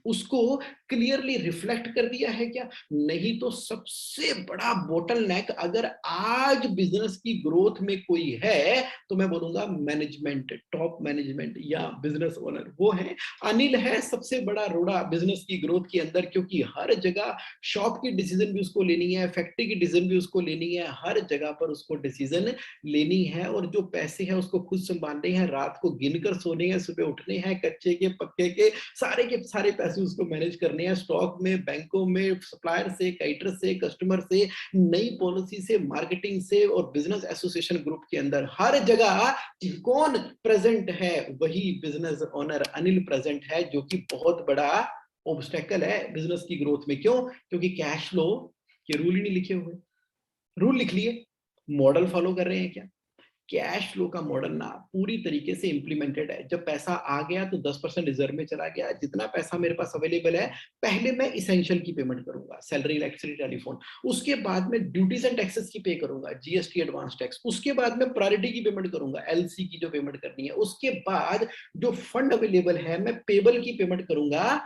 उसको क्लियरली रिफ्लेक्ट कर दिया है क्या? नहीं तो सबसे बड़ा बोटलनेक अगर आज बिजनेस की ग्रोथ में कोई है, तो मैं बोलूंगा मैनेजमेंट, टॉप मैनेजमेंट या बिजनेस ओनर। वो है अनिल, है सबसे बड़ा रोड़ा बिजनेस की ग्रोथ के अंदर, क्योंकि हर जगह शॉप की डिसीजन भी उसको लेनी है, फैक्ट्री की डिसीजन भी उसको लेनी है, हर जगह पर उसको डिसीजन लेनी है। और जो पैसे हैं उसको खुद संभालने हैं, रात को गिनकर सोने हैं, सुबह उठने हैं, कच्चे के पक्के के सारे पैसे उसको मैनेज करने हैं। स्टॉक में, बैंकों में, सप्लायर से, काइटर से, कस्टमर से, नई पॉलिसी से, मार्केटिंग से, और बिजनेस एसोसिएशन ग्रुप के अंदर हर जगह कौन प्रेजेंट है? वही बिजनेस ओनर अनिल प्रेजेंट है, जो कि बहुत बड़ा ऑब्स्टेकल है बिजनेस की ग्रोथ में। क्यों? क्योंकि कैश फ्लो के रूल ही नहीं लिखे हुए। रूल लिख लिए, मॉडल फॉलो कर रहे हैं क्या? कैश फ्लो का मॉडल ना पूरी तरीके से इंप्लीमेंटेड है। जब पैसा आ गया तो 10% रिजर्व में चला गया। जितना पैसा मेरे पास अवेलेबल है, पहले मैं इसेंशियल की पेमेंट करूंगा, सैलरी, इलेक्ट्रिसिटी, टेलीफोन। उसके बाद में ड्यूटीज एंड टैक्सेस की पे करूंगा, जीएसटी, एडवांस टैक्स। उसके बाद में प्रायोरिटी की पेमेंट करूंगा, एलसी की जो पेमेंट करनी है। उसके बाद जो फंड अवेलेबल है, मैं पेबल की पेमेंट करूंगा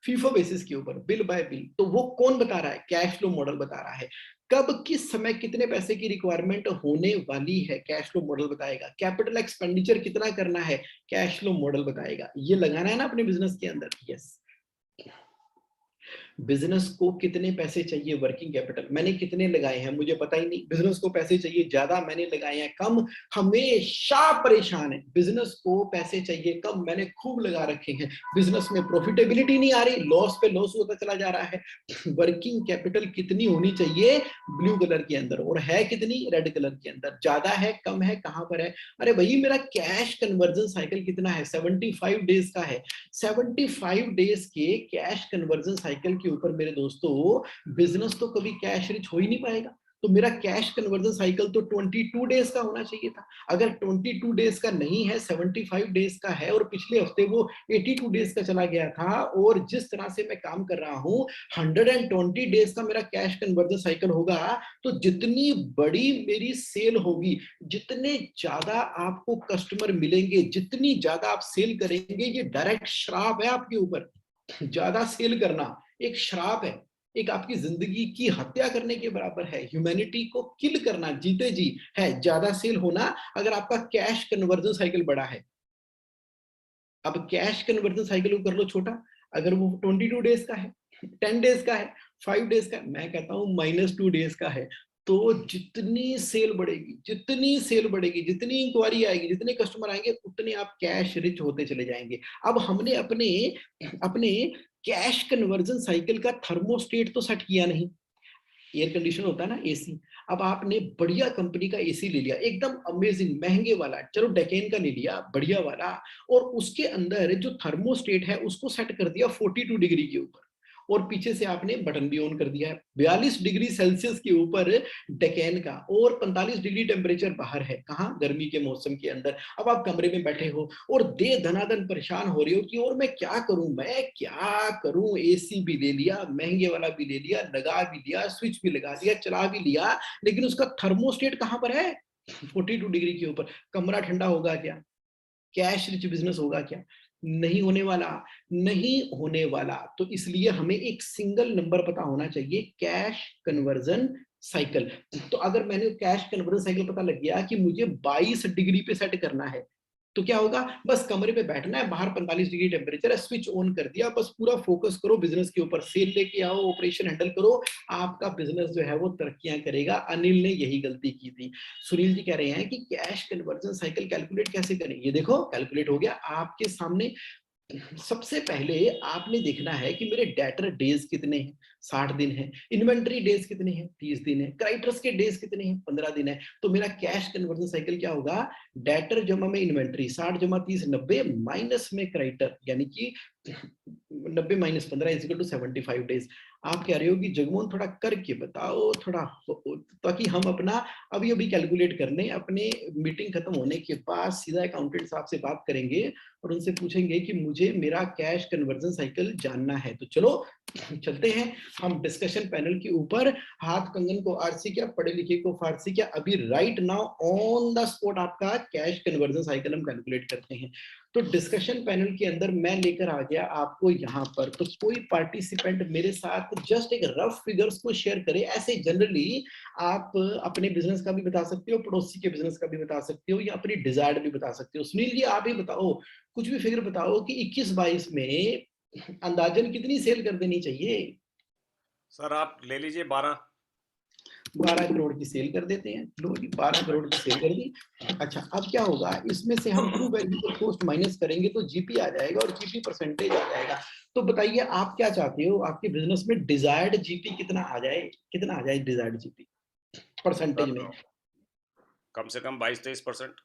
फीफो बेसिस के ऊपर, बिल बाय बिल। तो वो कौन बता रहा है? कैश फ्लो मॉडल बता रहा है। कब, किस समय, कितने पैसे की रिक्वायरमेंट होने वाली है, कैश फ्लो मॉडल बताएगा। कैपिटल एक्सपेंडिचर कितना करना है, कैश फ्लो मॉडल बताएगा। ये लगाना है ना अपने बिजनेस के अंदर। यस। बिजनेस को कितने पैसे चाहिए वर्किंग कैपिटल, मैंने कितने लगाए हैं मुझे पता ही नहीं। बिजनेस को पैसे चाहिए ज्यादा, मैंने लगाए हैं कम। हमेशा परेशान है। बिजनेस को पैसे चाहिए कम, मैंने खूब लगा रखे हैं। बिजनेस में प्रॉफिटेबिलिटी नहीं आ रही, लॉस पे लॉस होता चला जा रहा है। वर्किंग कैपिटल कितनी होनी चाहिए? ब्लू कलर के अंदर। और है कितनी? रेड कलर के अंदर। ज्यादा है, कम है, कहां पर है? अरे भाई, मेरा कैश कन्वर्जन साइकिल कितना है? 75 डेज का है। 75 डेज के कैश कन्वर्जन साइकिल के ऊपर मेरे दोस्तों, बिजनेस तो कभी कैश रिच हो ही नहीं पाएगा। तो मेरा कैश कन्वर्जन साइकिल तो 22 डेज का होना चाहिए था। अगर 22 डेज का नहीं है, 75 डेज का है, और पिछले हफ्ते वो 82 डेज का चला गया था, और जिस तरह से मैं काम कर रहा हूं, 120 डेज का मेरा कैश कन्वर्जन साइकिल होगा, तो जितनी बड़ी मेरी सेल होगी, जितने ज्यादा आपको कस्टमर मिलेंगे, जितनी ज्यादा आप सेल करेंगे, ये डायरेक्ट श्राप है आपके ऊपर। ज्यादा सेल करना एक श्राप है, एक आपकी जिंदगी की हत्या करने के बराबर है। ह्यूमैनिटी को किल करना जीते जी है ज्यादा सेल होना, अगर आपका कैश कन्वर्जन साइकिल बड़ा है। अब कैश कन्वर्जन साइकिल को कर लो छोटा। अगर वो 22 डेज का है, 10 डेज का है, 5 डेज का है, मैं कहता हूं -2 डेज का है, तो जितनी सेल बढ़ेगी, जितनी सेल बढ़ेगी, जितनी इंक्वायरी आएगी, जितने कस्टमर आएंगे, उतने आप कैश रिच होते चले जाएंगे। अब हमने अपने अपने कैश कन्वर्जन साइकिल का थर्मोस्टेट तो सेट किया नहीं। एयर कंडीशन होता है ना, एसी। अब आपने बढ़िया कंपनी का एसी ले लिया, एकदम अमेजिंग महंगे वाला, चलो डेकेन का ले लिया बढ़िया वाला, और उसके अंदर जो थर्मोस्टेट है उसको सेट कर दिया 42 डिग्री के ऊपर, और पीछे से आपने बटन भी ऑन कर दिया है 42 डिग्री सेल्सियस के ऊपर डेकेन का, और 45 डिग्री टेम्परेचर बाहर है, कहाँ, गर्मी के मौसम के अंदर। अब आप कमरे में बैठे हो और दे धनाधन परेशान हो रहे हो कि और मैं क्या करूं, एसी भी ले लिया, महंगे वाला भी ले लिया, लगा भी लिया, स्विच भी लगा दिया, चला भी लिया, लेकिन उसका थर्मोस्टेट कहां पर है, 42 डिग्री के ऊपर। कमरा ठंडा होगा क्या, कैश रिच बिजनेस होगा क्या, नहीं होने वाला, नहीं होने वाला। तो इसलिए हमें एक सिंगल नंबर पता होना चाहिए, कैश कन्वर्जन साइकिल। तो अगर मैंने कैश कन्वर्जन साइकिल पता लग गया कि मुझे 22 डिग्री पे सेट करना है, तो क्या होगा, बस कमरे पे बैठना है, बाहर 45 डिग्री टेम्परेचर है, स्विच ऑन कर दिया, बस पूरा फोकस करो बिजनेस के ऊपर, सेल लेके आओ, ऑपरेशन हैंडल करो, आपका बिजनेस जो है वो तरक्कियां करेगा। अनिल ने यही गलती की थी। सुनील जी कह रहे हैं कि कैश कन्वर्जन साइकिल कैलकुलेट कैसे करें, ये देखो कैलकुलेट हो गया आपके सामने। सबसे पहले आपने देखना है कि मेरे डेटर डेज कितने हैं, 60 दिन है, इन्वेंटरी डेज कितने हैं, 30 दिन है, क्रेडिटर्स के डेज कितने हैं, 15 दिन है। तो मेरा कैश कन्वर्जन साइकिल क्या होगा, डेटर जमा में इन्वेंटरी, 60 जमा 30 90, माइनस में क्रेडिटर, यानी कि 90 minus 15 is equal to 75 days. आप कह रहे हो कि जगमोहन थोड़ा करके बताओ थोड़ा, ताकि हम अपना अभी अभी कैलकुलेट कर लें, अपने मीटिंग खत्म होने के बाद सीधा अकाउंटेंट साहब से बात करेंगे और उनसे पूछेंगे कि मुझे मेरा कैश कन्वर्जन साइकिल जानना है। तो चलो चलते हैं हम डिस्कशन पैनल के ऊपर। हाथ कंगन को आरसी क्या, पढ़े लिखे को फारसी क्या, अभी right now on the spot आपका कैश कन्वर्जन साइकिल हम कैलकुलेट करते हैं। तो डिस्कशन पैनल के अंदर मैं लेकर आ गया आपको यहाँ पर, तो कोई पार्टिसिपेंट मेरे साथ जस्ट एक रफ फिगर्स को शेयर करे। ऐसे जनरली आप अपने बिजनेस का भी बता सकते हो, पड़ोसी के बिजनेस का भी बता सकते हो, या अपनी डिजायर्ड भी बता सकते हो। सुनील जी आप ही बताओ, कुछ भी फिगर बताओ कि 21-22 में अंदाजन कितनी सेल कर देनी चाहिए। सर आप ले लीजिए 12। 12 करोड़ की सेल कर देते हैं, लो जी 12 करोड़ की सेल कर दी। अच्छा अब क्या होगा, इसमें से हम ट्रू वैल्यू को कॉस्ट माइनस करेंगे तो जीपी आ जाएगा और जीपी परसेंटेज आ जाएगा। तो बताइए आप क्या चाहते हो, आपके बिजनेस में डिजायर्ड जीपी कितना आ जाए, कितना आ जाए डिजायर्ड जीपी परसेंटेज सर में। कम से कम 22-23%।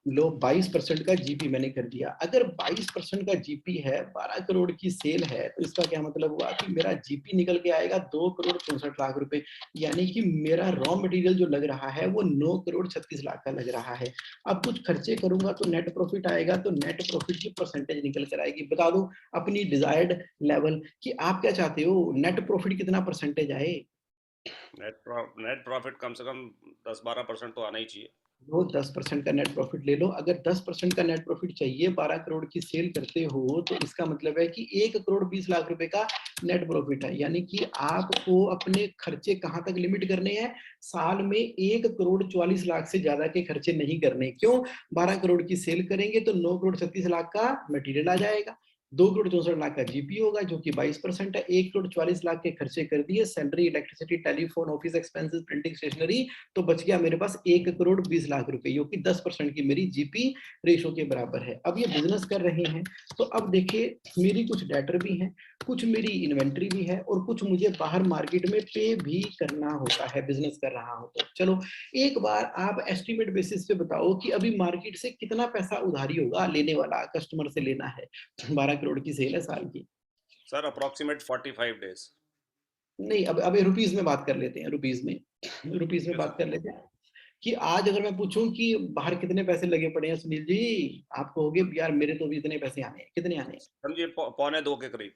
लो 22% का जीपी मैंने कर दिया। अगर 22% का जीपी है, 12 करोड़ की सेल है, तो इसका क्या मतलब हुआ कि मेरा जीपी निकल के आएगा 2 करोड़ 64 लाख रुपए, यानी कि मेरा रॉ मटेरियल जो लग रहा है वो 9 करोड़ 36 लाख का लग रहा है। अब कुछ खर्चे करूंगा तो नेट प्रॉफिट आएगा, तो नेट प्रॉफिट की परसेंटेज निकल कर आएगी। बता दो अपनी डिजायर्ड लेवल कि आप क्या चाहते हो, नेट प्रॉफिट कितना परसेंटेज आए। नेट प्रॉफिट कम से कम 10-12% तो आना ही चाहिए। वो 10% का नेट प्रॉफिट ले लो। अगर 10% का नेट प्रॉफिट चाहिए, 12 करोड़ की सेल करते हो, तो इसका मतलब है कि 1 करोड़ 20 लाख रुपए का नेट प्रॉफिट है। यानी कि आपको अपने खर्चे कहां तक लिमिट करने हैं, साल में 1 करोड़ 44 लाख से ज्यादा के खर्चे नहीं करने। क्यों, 12 करोड़ की सेल करेंगे तो 9 करोड़ 36 लाख का मटेरियल आ जाएगा, 2 करोड़ 64 लाख का जीपी होगा जो कि 22% है, 1 करोड़ 44 लाख के खर्चे कर दिए, salary, electricity, telephone, office expenses, printing, stationery, तो बच गया मेरे पास 1 करोड़ 20 लाख रुपए, जो कि 10% की मेरी जीपी रेशो के बराबर है। अब ये बिजनेस कर रहे हैं, तो अब देखिए मेरी कुछ डेटर भी हैं, कुछ मेरी इन्वेंट्री भी है, और कुछ मुझे बाहर मार्केट में पे भी करना होता है, बिजनेस कर रहा हूं तो। चलो एक बार आप एस्टिमेट बेसिस पे बताओ कि अभी मार्केट से कितना पैसा उधारी होगा, लेने वाला कस्टमर से लेना है, 12 करोड़ की सेल है साल की। Sir approximate 45 days. नहीं, अब रुपीस में बात कर लेते हैं, रुपीस में, रुपीस में ठीक है बात सर। कर लेते हैं कि आज अगर मैं पूछूं कि बाहर कितने पैसे लगे पड़े हैं सुनील जी, आप कहोगे यार मेरे तो भी इतने पैसे आने हैं, कितने आने हैं। समझिए 1.25 के करीब।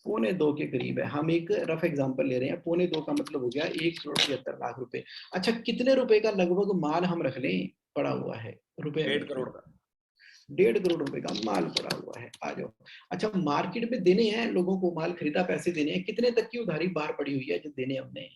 1.25 के करीब है। हम एक रफ एग्जांपल ले रहे हैं, 1.25 का मतलब हो गया 1 करोड़ 73 लाख रुपए। अच्छा कितने रुपए का लगभग माल हम रख लें पड़ा हुआ है रुपए में, 1.5 करोड़ का। 1.5 करोड़ रुपए का माल पड़ा हुआ है, आ जाओ। अच्छा मार्केट में देने हैं लोगों को, माल खरीदा, पैसे देने हैं, कितने तक की उधारी बाहर पड़ी हुई है जो देने हमने।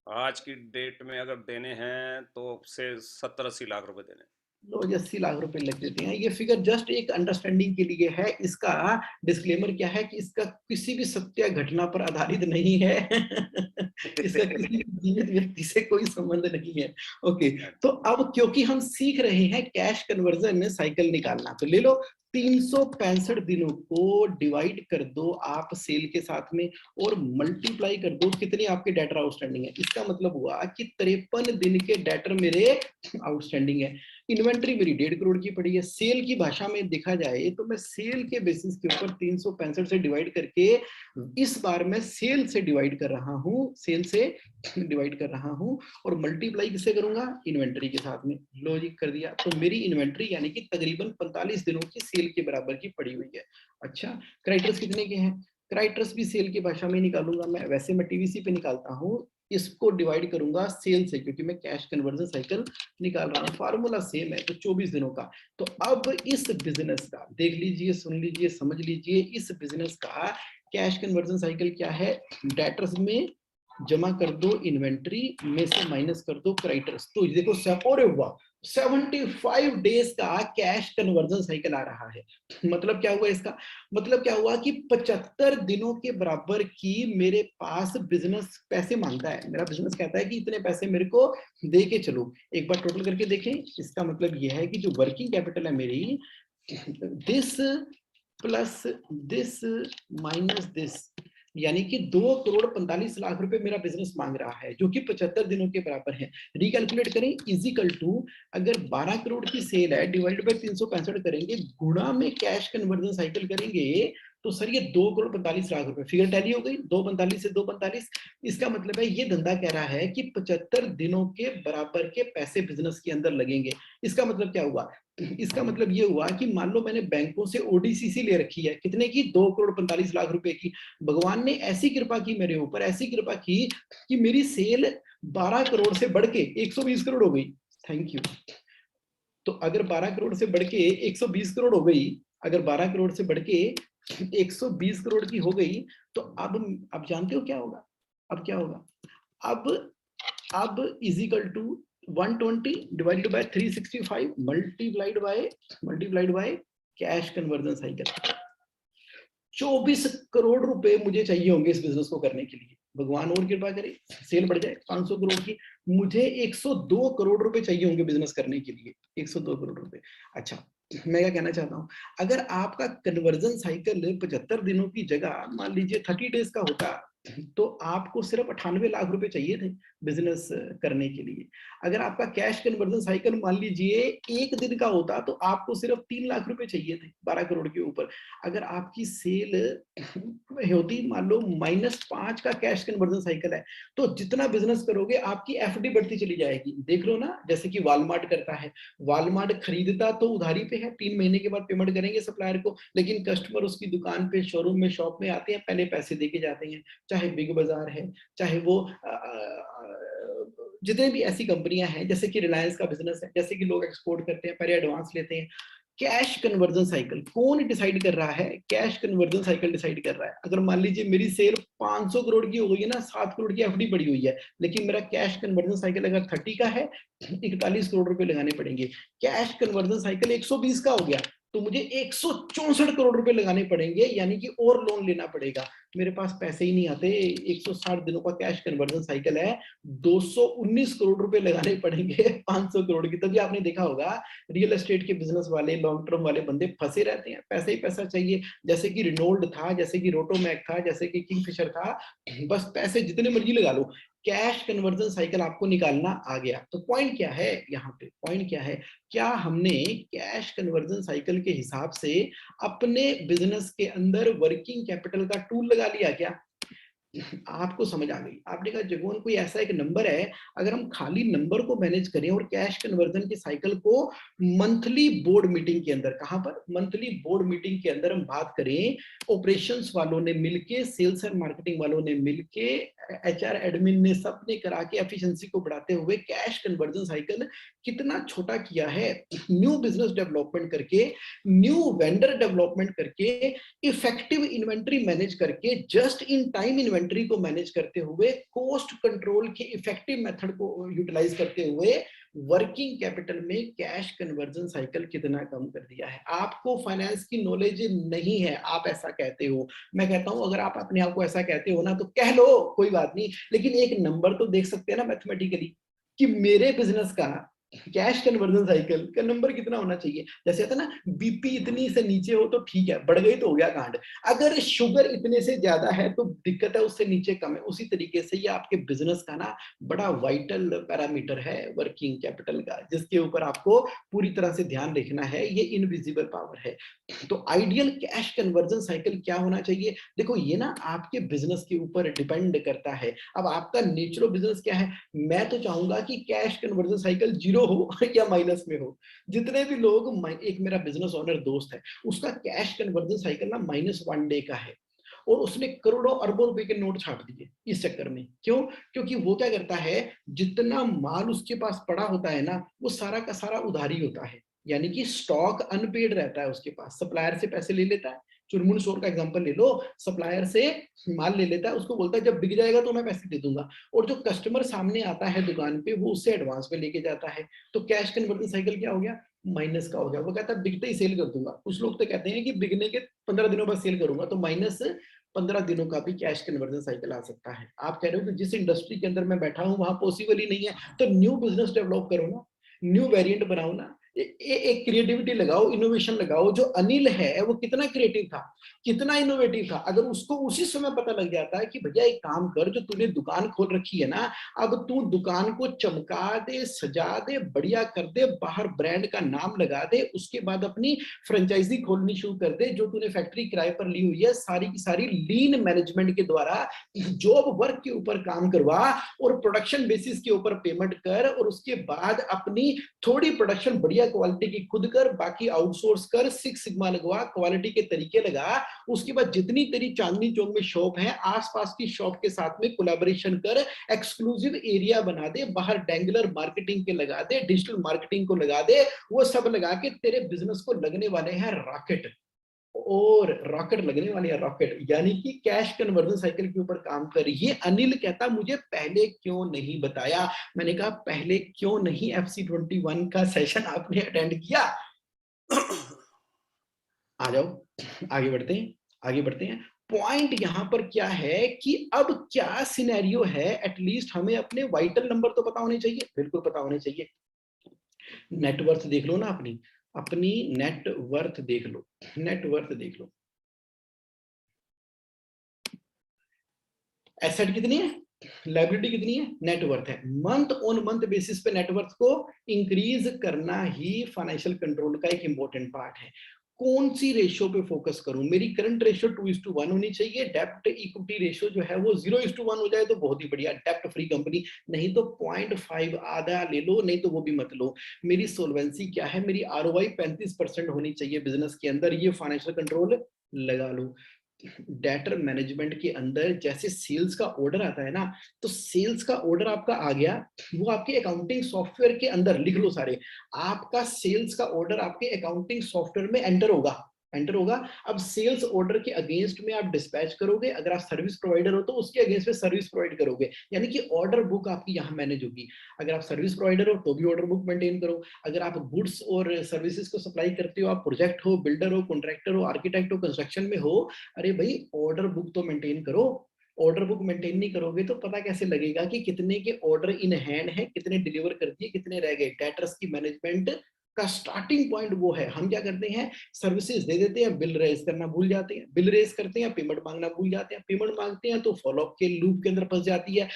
आज की डेट में अगर देने हैं तो से 70-80 लाख रुपए देने। लो 80 लाख रुपए लग देते हैं। ये फिगर जस्ट एक अंडरस्टैंडिंग के लिए है। इसका डिस्क्लेमर क्या है कि इसका किसी भी सत्य घटना पर आधारित नहीं है। इसका किसी भी जीवित व्यक्ति से कोई संबंध नहीं है। ओके, तो अब क्योंकि हम सीख रहे हैं कैश कन्वर्जन साइकिल निकालना, तो ले लो 365 दिनों को डिवाइड कर दो आप सेल के साथ में और मल्टीप्लाई कर दो कितने आपके डेटर आउटस्टैंडिंग है। इसका मतलब हुआ कि 53 दिन के डेटर मेरे आउटस्टैंडिंग है। इन्वेंट्री मेरी 1.5 करोड़ की पड़ी है। सेल की भाषा में देखा जाए तो मैं सेल के बेसिस के ऊपर 365 से डिवाइड करके इस बार मैं सेल से डिवाइड कर रहा हूं, सेल से डिवाइड कर रहा हूं और मल्टीप्लाई किससे करूंगा, इन्वेंट्री के साथ में। लॉजिक कर दिया, तो मेरी इन्वेंट्री यानी कि तकरीबन 45 दिनों की सेल के बराबर की पड़ी हुई है। अच्छा, क्रेडिटर्स कितने के हैं, क्रेडिटर्स भी सेल की भाषा में निकालूंगा मैं, वैसे मैं टीवीसी पे निकालता हूँ, इसको डिवाइड करूंगा सेल से क्योंकि मैं कैश कन्वर्जन साइकिल निकाल रहा हूँ, फार्मूला सेम है तो 24 दिनों का। तो अब इस बिजनेस का देख लीजिए, सुन लीजिए, समझ लीजिए, इस बिजनेस का कैश कन्वर्जन साइकिल क्या है, डेटर्स में जमा कर दो, इन्वेंट्री में से माइनस कर दो क्रेडिटर्स। तो देखो और हुआ 75 डेज का कैश कन्वर्जन साइकिल आ रहा है। मतलब क्या हुआ इसका, मतलब क्या हुआ कि 75 दिनों के बराबर की मेरे पास बिजनेस पैसे मांगता है। मेरा बिजनेस कहता है कि इतने पैसे मेरे को दे के चलो। एक बार टोटल करके देखें, इसका मतलब यह है कि जो वर्किंग कैपिटल है मेरी, this plus this minus this, यानी कि 2,45,00,000 रुपए मेरा बिजनेस मांग रहा है जो कि 75 दिनों के बराबर है। रिकैलकुलेट करें, इजिकल टू अगर 12 करोड़ की सेल है डिवाइड बाय 365 करेंगे गुणा में कैश कन्वर्जन साइकिल करेंगे तो सर ये 2,45,00,000 रुपए, फिगर टैली हो गई, 245 से 245। इसका मतलब है ये धंधा कह रहा है कि 75 दिनों के बराबर के पैसे बिजनेस के अंदर लगेंगे। इसका मतलब क्या हुआ, इसका मतलब ये हुआ कि मान लो मैंने बैंकों से ओडीसीसी ले रखी है, कितने की, 2,45,00,000 रुपए की। भगवान ने ऐसी कृपा की मेरे ऊपर, ऐसी कृपा की कि मेरी सेल 12 करोड़ से बढ़ के 120 करोड़ हो गई। Thank you. तो अगर 12 करोड़ से बढ़ के 120 करोड़ हो गई, अगर 12 करोड़ से बढ़ के 120 करोड़ की हो गई, तो अब जानते हो क्या होगा, अब क्या होगा, अब is equal to 120 divided by 365 multiplied by cash conversion cycle. 24 crore रुपए मुझे चाहिए होंगे इस बिजनेस को करने के लिए। भगवान और कृपा करे, सेल बढ़ जाए 500 करोड़ की, मुझे 102 करोड़ रुपए चाहिए होंगे बिजनेस करने के लिए, 102 करोड़ रुपए। अच्छा, मैं क्या कहना चाहता हूं, अगर आपका कन्वर्जन साइकिल 75 दिनों की जगह मान लीजिए 30 डेज का होता तो आपको सिर्फ 98 लाख रुपए चाहिए थे बिजनेस करने के लिए। अगर आपका कैश कन्वर्जन साइकिल मान लीजिए 1 दिन का होता तो आपको सिर्फ 3 लाख रुपए चाहिए थे 12 करोड़ के ऊपर। अगर आपकी सेल होती मान लो -5 का कैश कन्वर्जन साइकिल है तो जितना बिजनेस करोगे आपकी एफडी बढ़ती चली जाएगी। देख लो ना, जैसे कि वॉलमार्ट करता है, वॉलमार्ट खरीदता तो उधारी पे है, 3 महीने के बाद पेमेंट करेंगे सप्लायर को, लेकिन कस्टमर उसकी दुकान पे, शोरूम में, शॉप में आते हैं, पहले पैसे देके जाते हैं। चाहे बिग बाजार है, चाहे वो जितने भी ऐसी कंपनियां हैं, जैसे कि रिलायंस का बिजनेस है, जैसे कि लोग एक्सपोर्ट करते हैं, पहले एडवांस लेते हैं। कैश कन्वर्जन साइकिल कौन डिसाइड कर रहा है, कैश कन्वर्जन साइकिल डिसाइड कर रहा है। अगर मान लीजिए मेरी सेल 500 करोड़ की हो गई है ना, 7 करोड़ की एफडी पड़ी हुई है, लेकिन मेरा कैश कन्वर्जन साइकिल अगर 30 का है, 41 करोड़ रुपए लगाने पड़ेंगे। कैश कन्वर्जन साइकिल 120 का हो गया तो मुझे 164 करोड़ रुपए लगाने पड़ेंगे, यानी कि और लोन लेना पड़ेगा। मेरे पास पैसे ही नहीं आते, 160 दिनों का कैश कन्वर्जन साइकिल है, 219 करोड़ रुपए लगाने पड़ेंगे 500 करोड़ की। तभी आपने देखा होगा रियल एस्टेट के बिजनेस वाले, लॉन्ग टर्म वाले बंदे फंसे रहते हैं, पैसे ही पैसा चाहिए। जैसे कि रिनोल्ड था, जैसे कि रोटोमैक था, जैसे कि किंगफिशर था, बस पैसे जितने मर्जी लगा लो। कैश कन्वर्जन साइकिल आपको निकालना आ गया। तो पॉइंट क्या है यहाँ पे, पॉइंट क्या है, क्या हमने कैश कन्वर्जन साइकिल के हिसाब से अपने बिजनेस के अंदर वर्किंग कैपिटल का टूल लगा लिया क्या? आपको समझ आ गई, आपने कहा जगोन कोई ऐसा एक नंबर है, अगर हम खाली नंबर को मैनेज करें और कैश कन्वर्जन के साइकिल को मंथली बोर्ड मीटिंग के अंदर, कहां पर, मंथली बोर्ड मीटिंग के अंदर हम बात करें, ऑपरेशंस वालों ने मिलके, सेल्स एंड मार्केटिंग वालों ने मिलके, एचआर एडमिन ने, सबने करा के एफिशिएंसी को बढ़ाते हुए कैश कन्वर्जन साइकिल कितना छोटा किया है। न्यू बिजनेस डेवलपमेंट करके, न्यू वेंडर डेवलपमेंट करके, इफेक्टिव इन्वेंट्री मैनेज करके, जस्ट इन टाइम इन्वेंट्री को मैनेज करते हुए, कॉस्ट कंट्रोल के इफेक्टिव मेथड को यूटिलाइज करते हुए वर्किंग कैपिटल में कैश कन्वर्जन साइकिल कितना कम कर दिया है। आपको फाइनेंस की नॉलेज नहीं है, आप ऐसा कहते हो। मैं कहता हूं अगर आप अपने आप को ऐसा कहते हो ना तो कह लो, कोई बात नहीं, लेकिन एक नंबर तो देख सकते हैं ना मैथमेटिकली कि मेरे बिजनेस का कैश कन्वर्जन साइकिल का नंबर कितना होना चाहिए? जैसे होता है ना, बीपी इतनी से नीचे हो तो ठीक है, बढ़ गई तो हो गया कांड। अगर शुगर इतने से ज्यादा है तो दिक्कत है, उससे नीचे कम है। उसी तरीके से ये आपके बिजनेस का ना बड़ा वाइटल पैरामीटर है वर्किंग कैपिटल का, जिसके ऊपर आपको पूरी तरह से ध्यान रखना है। ये इनविजिबल पावर है। तो आइडियल कैश कन्वर्जन साइकिल क्या होना चाहिए? देखो, ये ना आपके बिजनेस के ऊपर डिपेंड करता है। अब आपका नेचुरल बिजनेस क्या है? मैं तो चाहूंगा कि कैश कन्वर्जन साइकिल जीरो हो या माइनस में हो। जितने भी लोग, एक मेरा बिजनेस ओनर दोस्त है, उसका कैश कन्वर्जन साइकिल ना -1 डे का है, और उसने करोड़ों अरबों रुपए के नोट छाप दिए इस चक्कर में। क्यों? क्योंकि वो क्या करता है, जितना माल उसके पास पड़ा होता है ना, वो सारा का सारा उधारी होता है। यानी कि स्टॉक अनपेड रहता है उसके पास, सप्लायर से पैसे ले लेता है। चुरमुन स्टोर का एग्जांपल ले लो, सप्लायर से माल ले लेता है, उसको बोलता है जब बिक जाएगा तो मैं पैसे दे दूंगा, और जो कस्टमर सामने आता है दुकान पे, वो उससे एडवांस में लेके जाता है। तो कैश कन्वर्जन साइकिल क्या हो गया? माइनस का हो गया। वो कहता है बिकते ही सेल कर दूंगा। कुछ लोग तो कहते हैं कि बिकने के 15 दिनों बाद सेल करूंगा, तो -15 दिनों का भी कैश कन्वर्जन साइकिल आ सकता है। आप कह रहे हो कि जिस इंडस्ट्री के अंदर मैं बैठा हूं वहां पॉसिबल ही नहीं है, तो न्यू बिजनेस डेवलप करो ना, न्यू वेरिएंट बनाओ ना। एक क्रिएटिविटी लगाओ, इनोवेशन लगाओ। जो अनिल है वो कितना क्रिएटिव था, कितना इनोवेटिव था। अगर उसको उसी समय पता लग जाता है कि भैया एक काम कर, जो तूने दुकान खोल रखी है ना, अब तू दुकान को चमका दे, सजा दे, बढ़िया कर दे, बाहर ब्रांड का नाम लगा दे, उसके बाद अपनी फ्रेंचाइजी खोलनी शुरू कर दे। जो तूने फैक्ट्री किराए पर ली हुई है, सारी की सारी लीन मैनेजमेंट के द्वारा जॉब वर्क के ऊपर काम करवा, और प्रोडक्शन बेसिस के ऊपर पेमेंट कर, और उसके बाद अपनी थोड़ी प्रोडक्शन बढ़िया क्वालिटी की खुद कर, बाकी आउटसोर्स कर, सिक्स सिग्मा लगवा, क्वालिटी के तरीके लगा। उसके बाद जितनी तेरी चांदनी चौक में शॉप है, आसपास की शॉप के साथ में कोलैबोरेशन कर, एक्सक्लूसिव एरिया बना दे, बाहर डेंगुलर मार्केटिंग के लगा दे, डिजिटल मार्केटिंग को लगा दे। वो सब लगा के तेरे बिजनेस को लगने वाले हैं रॉकेट, और रॉकेट लगने वाली है रॉकेट। यानी कि कैश कन्वर्जन साइकिल के ऊपर काम कर। ये अनिल कहता मुझे पहले क्यों नहीं बताया? मैंने कहा पहले क्यों नहीं FC21 का सेशन आपने अटेंड किया? आ जाओ, आगे बढ़ते हैं, आगे बढ़ते हैं। पॉइंट यहां पर क्या है कि अब क्या सिनेरियो है, एटलीस्ट हमें अपने वाइटल नंबर तो पता होने चाहिए। बिल्कुल पता होने चाहिए। नेटवर्थ देख लो ना, अपनी अपनी नेटवर्थ देख लो, नेटवर्थ देख लो। एसेट कितनी है, लाइबिलिटी कितनी है, नेटवर्थ है। मंथ ऑन मंथ बेसिस पे नेटवर्थ को इंक्रीज करना ही फाइनेंशियल कंट्रोल का एक इंपॉर्टेंट पार्ट है। कौन सी रेशियो पे फोकस करूं? मेरी करंट रेशियो 2:1 होनी चाहिए। डेप्ट इक्विटी रेशियो जो है वो 0:1 हो जाए तो बहुत ही बढ़िया, डेप्ट फ्री कंपनी। नहीं तो 0.5 आधा ले लो, नहीं तो वो भी मत लो। मेरी सोलवेंसी क्या है? मेरी ROI 35% होनी चाहिए बिजनेस के अंदर। ये फाइनेंशियल कंट्रोल लगा लो। डेटर मैनेजमेंट के अंदर जैसे सेल्स का ऑर्डर आता है ना, तो सेल्स का ऑर्डर आपका आ गया, वो आपके अकाउंटिंग सॉफ्टवेयर के अंदर लिख लो सारे। आपका सेल्स का ऑर्डर आपके अकाउंटिंग सॉफ्टवेयर में एंटर होगा, एंटर होगा। अब सेल्स ऑर्डर के अगेंस्ट में आप डिस्पैच करोगे। अगर आप सर्विस प्रोवाइडर हो तो उसके अगेंस्ट में सर्विस प्रोवाइड करोगे, यानी कि ऑर्डर बुक आपकी यहाँ मैनेज होगी। अगर आप सर्विस प्रोवाइडर हो तो भी ऑर्डर बुक मेंटेन करो। अगर आप गुड्स और सर्विसेज को सप्लाई करते हो, आप प्रोजेक्ट हो, बिल्डर हो, कॉन्ट्रैक्टर हो, आर्किटेक्ट हो, कंस्ट्रक्शन में हो, अरे भाई ऑर्डर बुक तो मेंटेन करो। ऑर्डर बुक मेंटेन नहीं करोगे तो पता कैसे लगेगा कि कितने के ऑर्डर इन हैंड है, कितने डिलीवर कर दिए, कितने रह गए। डेटर्स की मैनेजमेंट का स्टार्टिंग पॉइंट वो है। हम क्या करते हैं, सर्विसेज दे देते हैं, बिल रेज करना भूल जाते हैं, बिल रेज करते हैं, पेमेंट मांगना भूल जाते हैं, पेमेंट मांगते हैं तो फॉलोअप के लूप के अंदर फंस जाती है।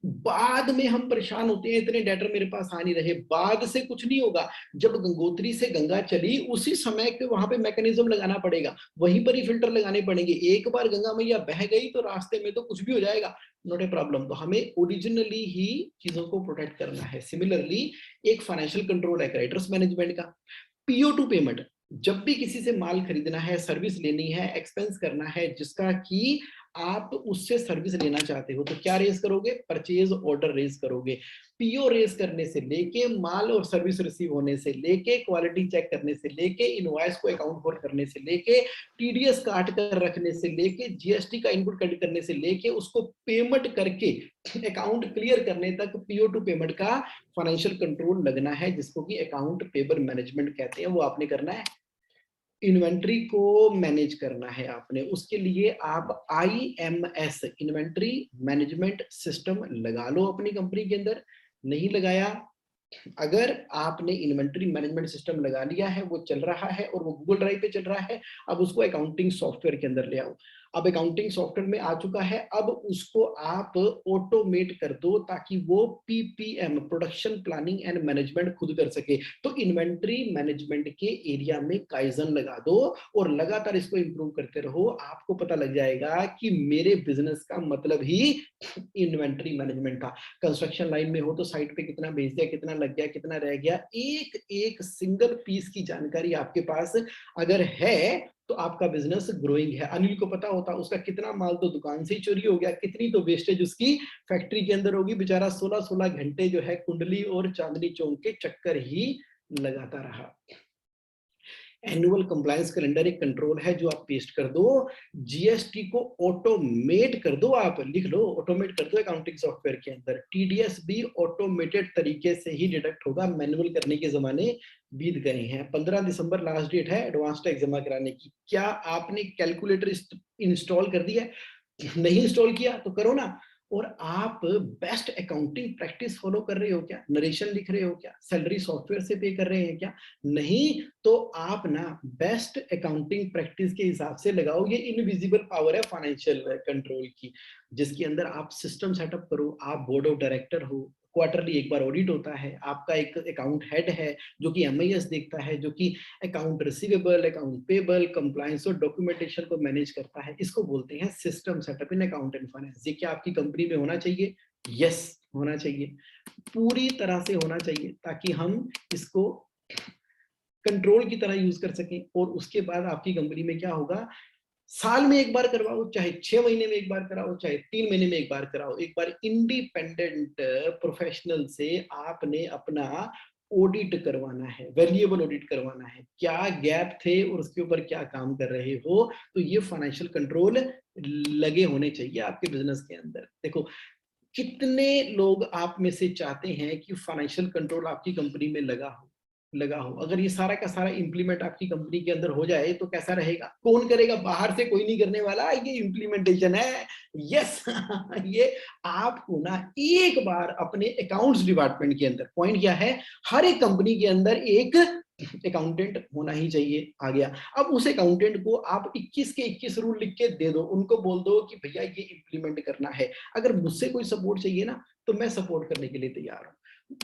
बाद में हम परेशान होते हैं, इतने डेटर मेरे पास आ नहीं रहे। बाद से कुछ नहीं होगा, जब गंगोत्री से गंगा चली उसी समय के वहां पे मैकेनिज्म लगाना पड़ेगा, वहीं पर ही फिल्टर लगाने पड़ेंगे। एक बार गंगा मैया बह गई तो रास्ते में तो कुछ भी हो जाएगा, नॉट ए प्रॉब्लम। तो हमें ओरिजिनली ही चीजों को प्रोटेक्ट करना है। सिमिलरली एक फाइनेंशियल कंट्रोल है क्रेडिटर्स मैनेजमेंट का। PO2 पेमेंट, जब भी किसी से माल खरीदना है, सर्विस लेनी है, एक्सपेंस करना है जिसका कि आप उससे सर्विस लेना चाहते हो, तो क्या रेज करोगे? परचेज ऑर्डर रेज करोगे। PO रेज करने से लेके, माल और सर्विस रिसीव होने से लेके, क्वालिटी चेक करने से लेके, इनवॉइस को अकाउंट फॉर करने से लेके, TDS काट कर रखने से लेके, GST का इनपुट कट करने से लेके, उसको पेमेंट करके अकाउंट क्लियर करने तक PO2 पेमेंट का फाइनेंशियल कंट्रोल लगना है, जिसको कि अकाउंट पेबल मैनेजमेंट कहते हैं। वो आपने करना है। इन्वेंट्री को मैनेज करना है आपने, उसके लिए आप IMS इन्वेंट्री मैनेजमेंट सिस्टम लगा लो अपनी कंपनी के अंदर। नहीं लगाया अगर आपने इन्वेंटरी मैनेजमेंट सिस्टम लगा लिया है, वो चल रहा है और वो गूगल ड्राइव पे चल रहा है, अब उसको अकाउंटिंग सॉफ्टवेयर के अंदर ले आओ। अब अकाउंटिंग सॉफ्टवेयर में आ चुका है, अब उसको आप ऑटोमेट कर दो ताकि वो ppm, production planning and management खुद कर सके। तो इन्वेंटरी मैनेजमेंट के एरिया में काइजन लगा दो और लगातार इसको इंप्रूव करते रहो। आपको पता लग जाएगा कि मेरे बिजनेस का मतलब ही इन्वेंटरी मैनेजमेंट था। कंस्ट्रक्शन लाइन में हो तो साइट पे कितना भेज दिया, कितना लग गया, कितना रह गया, एक एक सिंगल पीस की जानकारी आपके पास अगर है तो आपका बिजनेस ग्रोइंग है। अनिल को पता होता उसका कितना माल तो दुकान से ही चोरी हो गया, कितनी तो वेस्टेज उसकी फैक्ट्री के अंदर होगी। बेचारा 16-16 घंटे जो है कुंडली और चांदनी चौक के चक्कर ही लगाता रहा। एनुअल कंप्लायंस कैलेंडर एक कंट्रोल है जो आप पेस्ट कर दो। जीएसटी को ऑटोमेट कर दो, आप लिख लो ऑटोमेट कर दो अकाउंटिंग सॉफ्टवेयर के अंदर। टीडीएस भी ऑटोमेटेड तरीके से ही डिडक्ट होगा, मैनुअल करने के जमाने बीत गए हैं। 15 दिसंबर लास्ट डेट है एडवांस टैक्स जमा कराने की। क्या आपने कैलकुलेटर इंस्टॉल कर दिया? नहीं इंस्टॉल किया तो करो ना। और आप बेस्ट अकाउंटिंग प्रैक्टिस फॉलो कर रहे हो क्या? नरेशन लिख रहे हो क्या? सैलरी सॉफ्टवेयर से पे कर रहे हैं क्या? नहीं तो आप ना बेस्ट अकाउंटिंग प्रैक्टिस के हिसाब से लगाओ। ये इनविजिबल पावर है फाइनेंशियल कंट्रोल की, जिसके अंदर आप सिस्टम सेटअप करो। आप बोर्ड ऑफ डायरेक्टर हो, क्वार्टरली एक बार ऑडिट होता है, आपका एक अकाउंट हेड है जो कि एमआईएस देखता है, जो कि account receivable, account payable, compliance और डॉक्यूमेंटेशन को मैनेज करता है। इसको बोलते हैं system setup in account and finance. ये क्या आपकी कंपनी में होना चाहिए? यस, होना चाहिए, पूरी तरह से होना चाहिए, ताकि हम इसको कंट्रोल की तरह यूज कर सकें। और उसके बाद आपकी कंपनी में क्या होगा, साल में एक बार करवाओ, चाहे 6 महीने में एक बार कराओ, चाहे 3 महीने में एक बार कराओ, एक बार इंडिपेंडेंट प्रोफेशनल से आपने अपना ऑडिट करवाना है, वैल्यूएबल ऑडिट करवाना है, क्या गैप थे और उसके ऊपर क्या काम कर रहे हो। तो ये फाइनेंशियल कंट्रोल लगे होने चाहिए आपके बिजनेस के अंदर। देखो कितने लोग आप में से चाहते हैं कि फाइनेंशियल कंट्रोल आपकी कंपनी में लगा हो। अगर ये सारा का सारा इंप्लीमेंट आपकी कंपनी के अंदर हो जाए तो कैसा रहेगा? कौन करेगा? बाहर से कोई नहीं करने वाला, ये इंप्लीमेंटेशन है। यस ये आपको ना एक बार अपने अकाउंट्स डिपार्टमेंट के अंदर, पॉइंट क्या है, हर एक कंपनी के अंदर एक अकाउंटेंट होना ही चाहिए। आ गया। अब उस अकाउंटेंट को आप 21 के 21 रूल लिख के दे दो, उनको बोल दो कि भैया ये इंप्लीमेंट करना है। अगर मुझसे कोई सपोर्ट चाहिए ना तो मैं सपोर्ट करने के लिए तैयार हूँ।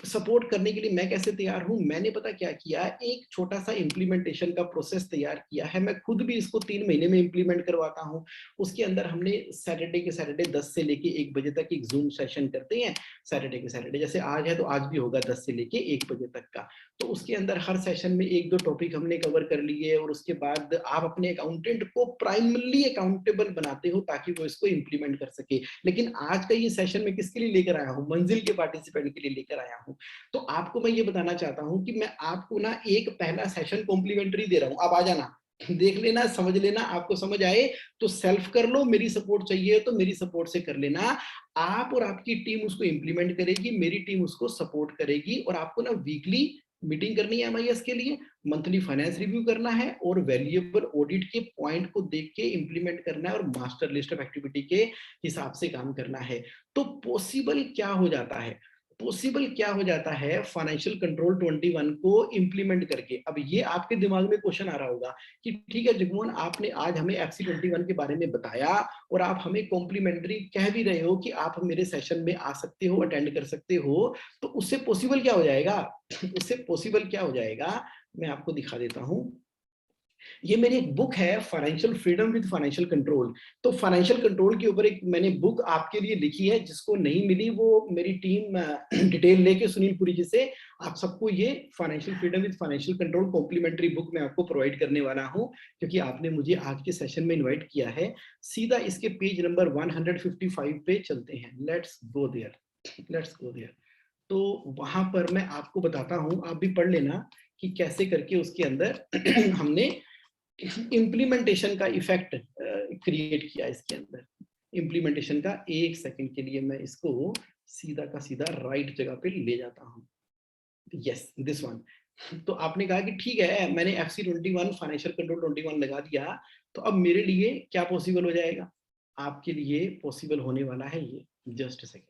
सपोर्ट करने के लिए मैं कैसे तैयार हूं, मैंने पता क्या किया, एक छोटा सा इंप्लीमेंटेशन का प्रोसेस तैयार किया है। मैं खुद भी इसको 3 महीने में इंप्लीमेंट करवाता हूं। उसके अंदर हमने सैटरडे के सैटरडे 10 से लेके 1 बजे तक एक जूम सेशन करते हैं। सैटरडे के सैटरडे, जैसे आज है तो आज भी होगा 10 से लेके 1 बजे तक का। तो उसके अंदर हर सेशन में 1-2 टॉपिक हमने कवर कर लिए और उसके बाद आप अपने अकाउंटेंट को प्राइमरली अकाउंटेबल बनाते हो ताकि वो इसको इंप्लीमेंट कर सके। लेकिन आज का ये सेशन मैं किसके लिए लेकर आया हूँ? मंजिल के पार्टिसिपेंट के लिए लेकर आया हूँ। तो आपको मैं ये बताना चाहता हूँ कि मैं आपको ना एक पहला सेशन कॉम्प्लीमेंट्री दे रहा हूँ, आप आ जाना, देख लेना, समझ लेना। आपको समझ आए तो सेल्फ कर लो, मेरी सपोर्ट चाहिए तो मेरी सपोर्ट से कर लेना। आप और आपकी टीम उसको इंप्लीमेंट करेगी, मेरी टीम उसको सपोर्ट करेगी। और आपको ना वीकली मीटिंग करनी है एमआईएस के लिए, मंथली फाइनेंस रिव्यू करना है और वैल्यूएबल ऑडिट के पॉइंट को देख के इंप्लीमेंट करना है और मास्टर लिस्ट ऑफ एक्टिविटी के हिसाब से काम करना है। तो पॉसिबल क्या हो जाता है, पॉसिबल क्या हो जाता है फाइनेंशियल कंट्रोल 21 को इंप्लीमेंट करके। अब ये आपके दिमाग में क्वेश्चन आ रहा होगा कि ठीक है जगमोहन, आपने आज हमें एफसी 21 के बारे में बताया और आप हमें कॉम्प्लीमेंट्री कह भी रहे हो कि आप मेरे सेशन में आ सकते हो, अटेंड कर सकते हो, तो उससे पॉसिबल क्या हो जाएगा? उससे पॉसिबल क्या हो जाएगा, मैं आपको दिखा देता हूं। ये मेरी एक बुक है, financial freedom with financial control. तो फाइनेंशियल कंट्रोल के ऊपर एक मैंने बुक आपके लिए लिखी है, जिसको नहीं मिली वो मेरी टीम डिटेल लेके सुनील पुरी जी से आप सबको ये financial freedom with financial control complimentary book मैं आपको प्रोवाइड करने वाला हूं, क्योंकि आपने मुझे आज के सेशन में इन्वाइट किया है। सीधा इसके पेज नंबर 155 पे चलते हैं। Let's go there. तो वहां पर मैं आपको बताता हूं, आप भी पढ़ लेना कि कैसे करके उसके अंदर हमने इम्प्लीमेंटेशन का इफेक्ट क्रिएट किया इसके अंदर। इम्प्लीमेंटेशन का, एक सेकंड के लिए मैं इसको सीधा का सीधा राइट जगह पे ले जाता हूँ। Yes, this one. तो आपने कहा कि ठीक है मैंने एफसी 21 फाइनेंशियल कंट्रोल 21 लगा दिया, तो अब मेरे लिए क्या पॉसिबल हो जाएगा? आपके लिए पॉसिबल होने वाला है ये, जस्ट सेकंड।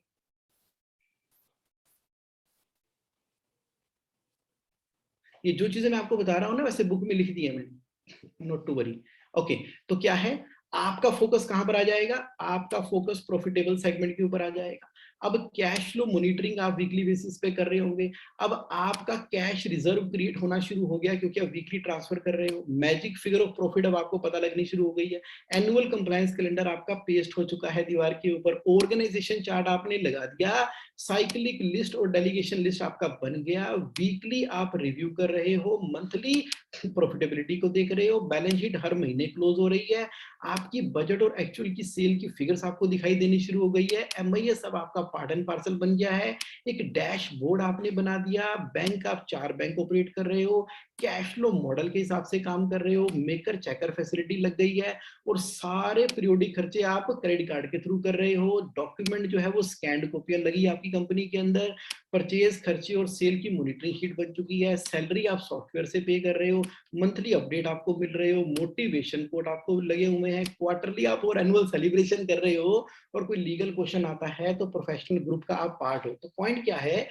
ये जो चीजें मैं आपको बता रहा हूँ ना, वैसे बुक में लिख दी है मैंने, नॉट टू वरी। ओके, तो क्या है, आपका फोकस कहां पर आ जाएगा, आपका फोकस प्रॉफिटेबल सेगमेंट के ऊपर आ जाएगा। अब कैश फ्लो मॉनिटरिंग आप वीकली बेसिस पे कर रहे होंगे, अब आपका कैश रिजर्व क्रिएट होना शुरू हो गया क्योंकि आप वीकली ट्रांसफर कर रहे हो, मैजिक फिगर ऑफ प्रॉफिट अब आपको पता लगनी शुरू हो गई है, एनुअल कंप्लायंस कैलेंडर आपका पेस्ट हो चुका है दीवार के ऊपर, ऑर्गेनाइजेशन चार्ट आपने लगा दिया, साइक्लिक लिस्ट और डेलीगेशन लिस्ट आपका बन गया, वीकली आप रिव्यू कर रहे हो, मंथली प्रॉफिटेबिलिटी को देख रहे हो, बैलेंस शीट हर महीने क्लोज हो रही है, आपकी बजट और एक्चुअल की सेल की फिगर्स आपको दिखाई देनी शुरू हो गई है, एमआईएस अब आपका पार्ट एंड पार्सल बन गया है, एक डैशबोर्ड आपने बना दिया, बैंक आप 4 बैंक ऑपरेट कर रहे हो, कैश फ्लो मॉडल के हिसाब से काम कर रहे हो, मेकर चेकर फैसिलिटी लग गई है, और सारे पीरियोडिक खर्चे आप क्रेडिट कार्ड के थ्रू कर रहे हो, डॉक्यूमेंट जो है वो स्कैन्ड कॉपियां लगी आपकी कंपनी के अंदर, परचेज खर्चे और सेल की मॉनिटरिंग शीट बन चुकी है, सैलरी आप सॉफ्टवेयर से पे कर रहे हो, मंथली अपडेट आपको मिल रहे हो, मोटिवेशन कोड आपको लगे हुए हैं, क्वार्टरली आप और एनुअल सेलिब्रेशन कर रहे हो, और कोई लीगल क्वेश्चन आता है तो प्रोफेशनल ग्रुप का आप पार्ट हो। तो पॉइंट क्या है,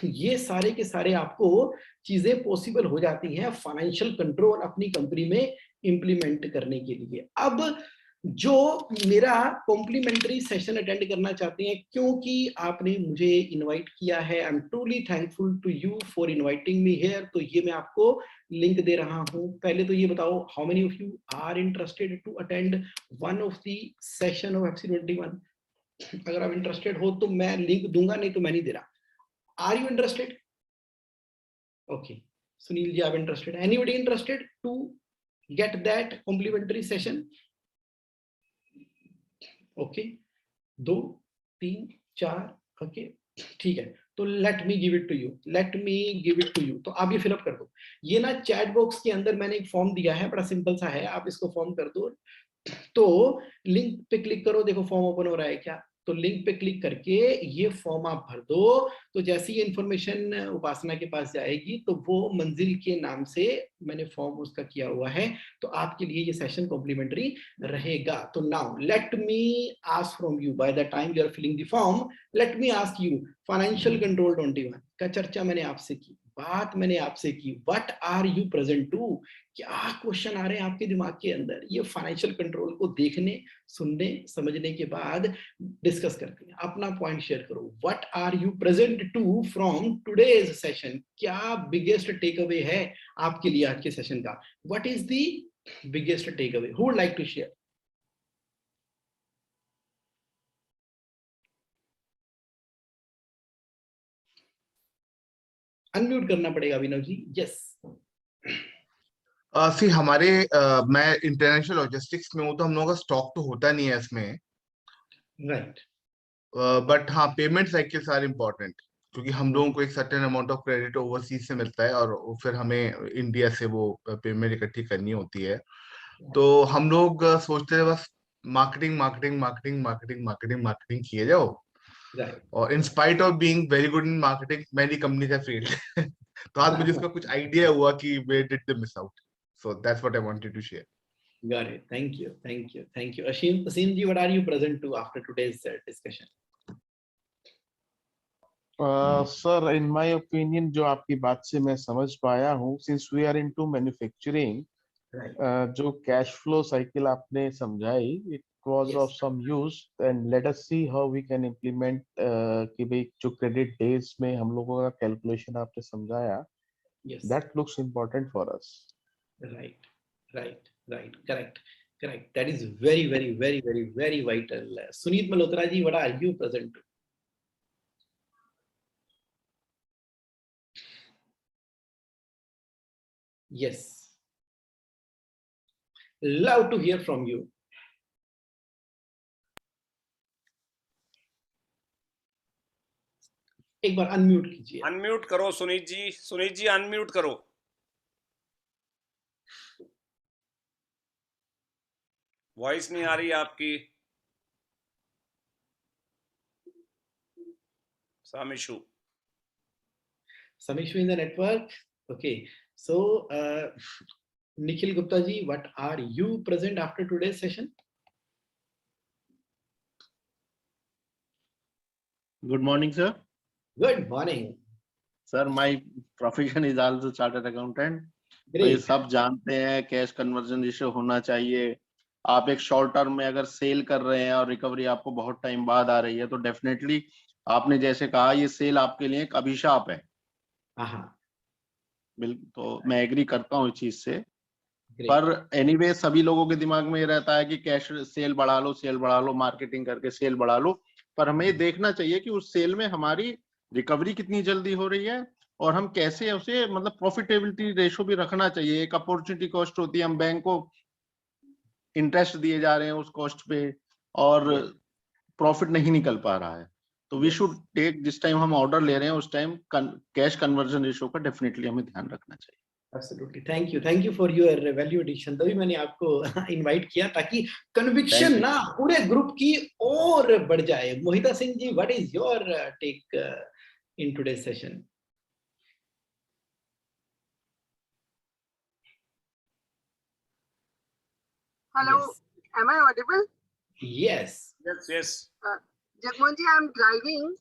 ये सारे के सारे आपको चीजें पॉसिबल हो जाती हैं फाइनेंशियल कंट्रोल अपनी कंपनी में इंप्लीमेंट करने के लिए। अब जो मेरा कॉम्प्लीमेंट्री सेशन अटेंड करना चाहते हैं, क्योंकि आपने मुझे इनवाइट किया है, I am truly thankful to you for inviting me here, तो ये मैं आपको लिंक दे रहा हूं। पहले तो ये बताओ, how many of you are interested to attend one of the session of FC21? अगर आप इंटरेस्टेड हो तो मैं लिंक दूंगा, नहीं तो मैं नहीं दे रहा। Are you interested? Okay, Sunil ji आप interested, anybody interested to get that complimentary session? Okay, 2 3 4, okay ठीक है, तो let me give it to you, let me give it to you. तो आप ये फिलअप कर दो, ये ना चैट बॉक्स के अंदर मैंने एक फॉर्म दिया है, बड़ा सिंपल सा है, आप इसको फॉर्म कर दो। तो लिंक पे क्लिक करो, देखो फॉर्म ओपन हो रहा है क्या, तो लिंक पे क्लिक करके ये फॉर्म आप भर दो। तो जैसी ये इंफॉर्मेशन उपासना के पास जाएगी तो वो मंजिल के नाम से मैंने फॉर्म उसका किया हुआ है, तो आपके लिए ये सेशन कॉम्प्लीमेंट्री रहेगा। तो now let me ask from you, by the time you are filling the form, let me ask you, financial control 21 का चर्चा मैंने आपसे की, बात मैंने आपसे की, what are you present to, क्या क्वेश्चन आ रहे हैं आपके दिमाग के अंदर, ये फाइनेंशियल कंट्रोल को देखने सुनने समझने के बाद डिस्कस करते हैं। अपना पॉइंट शेयर करो, what are you present to from today's session, क्या बिगेस्ट टेक अवे है आपके लिए आज के सेशन का, what is the biggest take away, who would like to share? Unmute करना पड़ेगा अभिनव जी, यस। सी हमारे मैं इंटरनेशनल लॉजिस्टिक्स में हूँ, तो हम लोगों का स्टॉक तो होता नहीं है इसमें, राइट। बट हाँ पेमेंट साइकिल्स आर इम्पोर्टेंट, क्योंकि हम लोगों को एक certain amount of credit overseas से मिलता है और फिर हमें इंडिया से वो पेमेंट इकट्ठी करनी होती है। तो हम लोग सोचते हैं बस marketing marketing marketing marketing marketing marketing किए जाओ, राइट। और in spite of being very good in marketing many companies have failed. तो आज मुझे इसका कुछ आइडिया हुआ कि where did they miss out, so that's what I wanted to share. Got it. Thank you. Thank you. Thank you. Asim ji, what are you present to after today's discussion? Sir in my opinion जो आपकी बात से मैं समझ पाया हूँ, since we are into manufacturing, Right. जो cash flow cycle आपने समझाई, it was of Yes. Some use, and let us see how we can implement, कि भाई जो क्रेडिट डेज में हम लोगों का कैलकुलेशन आपने समझाया, Yes. That looks important for us. Right. Right. Right. Correct. Correct. That is very, very, very, very, very vital. Suneet Malhotra ji, what are you present to? Yes. Love to hear from you. एक बार unmute कीजिए। Unmute करो सुनीत जी unmute करो। Voice नहीं आ रही आपकी। Samishu. Samishu in the network. Okay. So, Nikhil Gupta ji, what are you present after today's session? Good morning, sir. Good morning. Sir my profession is also chartered accountant, तो ये Great. सब जानते हैं cash conversion ratio होना चाहिए। आप एक short term में अगर सेल कर रहे हैं और रिकवरी आपको बहुत टाइम बाद आ रही है, तो डेफिनेटली आपने जैसे कहा ये सेल आपके लिए एक अभिशाप है। हाँ, बिल्कुल, तो मैं एग्री करता हूँ इस चीज से। great. पर एनीवे सभी लोगों के दिमाग में ये रहता है कि कैश सेल बढ़ा लो, मार्केटिंग करके सेल बढ़ा लो। पर हमें ये देखना चाहिए कि उस सेल में हमारी रिकवरी कितनी जल्दी हो रही है और हम कैसे उसे मतलब प्रॉफिटेबिलिटी रेशो भी रखना चाहिए। एक अपॉर्चुनिटी कॉस्ट होती है, हम बैंक को इंटरेस्ट दिए जा रहे हैं उस कॉस्ट पे और प्रॉफिट नहीं निकल पा रहा है। तो वी शुड टेक, जिस टाइम हम ऑर्डर ले रहे हैं उस टाइम कैश कन्वर्जन रेशो का डेफिनेटली हमें ध्यान रखना चाहिए। Absolutely. Thank you for your value addition. तभी मैंने आपको इनवाइट किया ताकि कन्विक्शन Thank you. ना पूरे ग्रुप की और बढ़ जाए। Mohita Singh ji, what is your take in today session? Hello, am I audible? Yes. Yes. Jagmohan ji, I'm driving,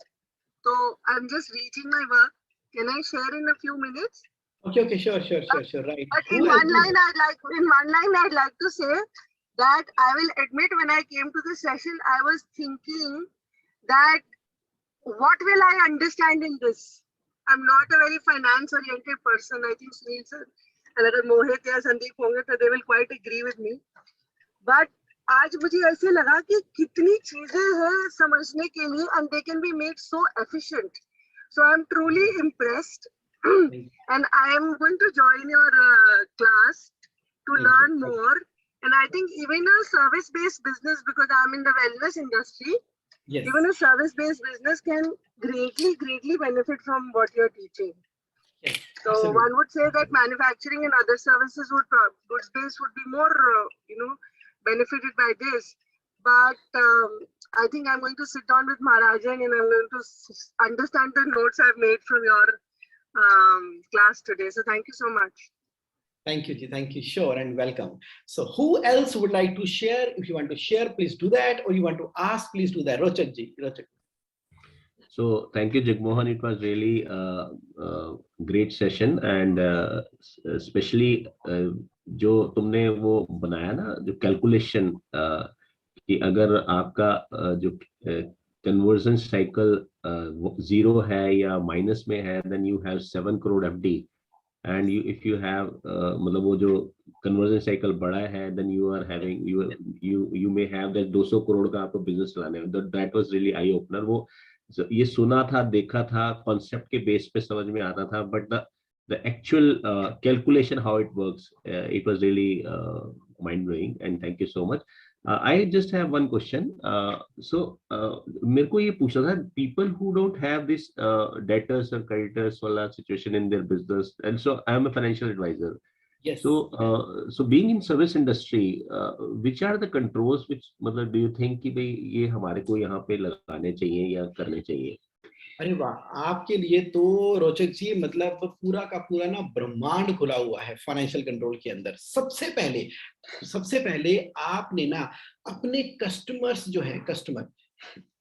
so I'm just reaching my work. Can I share in a few minutes? Okay, sure. Right. But in one line, I'd like to say that I will admit when I came to this session, I was thinking that what will I understand in this? I'm not a very finance-oriented person. I think Sunil sir and अगर मोहित या संदीप होंगे तो they will quite agree with me. But आज मुझे ऐसे लगा कि कितनी चीजें हैं समझने के लिए and they can be made so efficient. So I'm truly impressed and I am going to join your class to learn more. And I think even a service-based business, because I'm in the wellness industry, even a service-based business can greatly benefit from what you're teaching. Yes, so absolutely. One would say that manufacturing and other services goods-based would be more, benefited by this. But I think I'm going to sit down with Maharajan and I'm going to understand the notes I've made from your class today. So thank you so much. Thank you, thank you. Sure, and welcome. So who else would like to share? If you want to share, please do that, or you want to ask, please do that. Rochak ji, Rochak. So thank you, Jagmohan. It was really a great session, and especially जो तुमने वो बनाया ना, जो calculation कि अगर आपका जो कन्वर्जन साइकिल 0 है या माइनस में है, then you have 7 crore FD, and if you have मतलब वो जो कन्वर्जन साइकिल बड़ा है, then you are having you may have that 200 crore का आपको बिजनेस चलाने में. That was really eye opener. वो ये सुना था, देखा था, कॉन्सेप्ट के बेस पे समझ में आता था, but the actual calculation how it works, it was really mind blowing, and thank you so much. I just have one question. मेरे को ये पूछना था, people who don't have this debtors or creditors वाला situation in their business, and so I am a financial advisor. Yes. So being in service industry, which are the controls which मतलब do you think कि भाई ये हमारे को यहाँ पे लगाने चाहिए या करने चाहिए? अरे वाह, आपके लिए तो रोचक जी मतलब पूरा का पूरा ना ब्रह्मांड खुला हुआ है फाइनेंशियल कंट्रोल के अंदर। सबसे पहले आपने ना अपने कस्टमर्स जो है, कस्टमर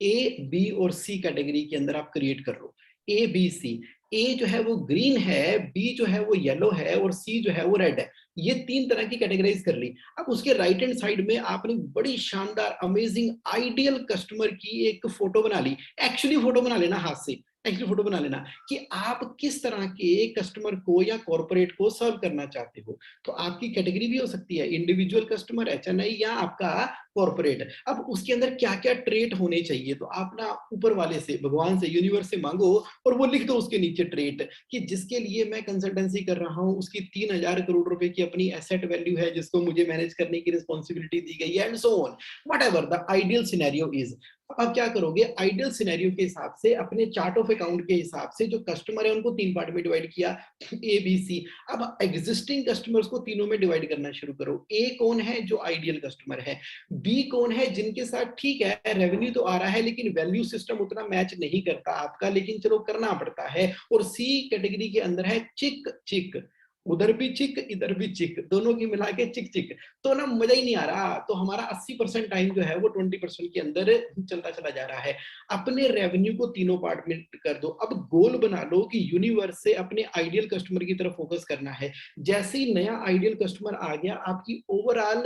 ए, बी और सी कैटेगरी के अंदर आप क्रिएट कर लो। ए, बी, सी। ए जो है वो ग्रीन है, बी जो है वो येलो है और सी जो है वो रेड है। ये 3 तरह की कैटेगराइज कर ली। अब उसके राइट हैंड साइड में आपने बड़ी शानदार अमेजिंग आइडियल कस्टमर की एक फोटो बना ली। एक्चुअली फोटो बना लेना हाथ से, एक्चुअली फोटो बना लेना कि आप किस तरह के कस्टमर को या कॉर्पोरेट को सर्व करना चाहते हो। तो आपकी कैटेगरी भी हो सकती है इंडिविजुअल कस्टमर, HNI या आपका कॉर्पोरेट। अब उसके अंदर क्या क्या ट्रेट होने चाहिए, तो आप ना ऊपर वाले से, भगवान से, यूनिवर्स से मांगो और वो लिख दो उसके नीचे ट्रेट कि जिसके लिए मैं कंसल्टेंसी कर रहा हूँ, उसकी 3000 करोड़ रुपए की अपनी एसेट वैल्यू है जिसको मुझे मैनेज करने की रिस्पॉन्सिबिलिटी दी गई है, and so on, whatever the ideal scenario is. अब क्या करोगे, आइडियल सिनेरियो के हिसाब से अपने चार्ट ऑफ अकाउंट के हिसाब से जो कस्टमर है उनको 3 पार्ट में डिवाइड किया, ए, बी, सी। अब एग्जिस्टिंग कस्टमर्स को तीनों में डिवाइड करना शुरू करो। ए कौन है, जो आइडियल कस्टमर है। बी कौन है, जिनके साथ ठीक है रेवेन्यू तो आ रहा है लेकिन वैल्यू सिस्टम उतना मैच नहीं करता आपका, लेकिन चलो करना पड़ता है। और सी कैटेगरी के अंदर है चिक चिक, उधर भी चिक इधर भी चिक, दोनों की मिला के चिक चिक, तो ना मजा ही नहीं आ रहा। तो हमारा 80% टाइम जो है वो 20% के अंदर चलता चला जा रहा है। अपने रेवेन्यू को तीनों पार्ट में कर दो। अब गोल बना लो कि यूनिवर्स से अपने आइडियल कस्टमर की तरफ फोकस करना है। जैसे ही नया आइडियल कस्टमर आ गया, आपकी ओवरऑल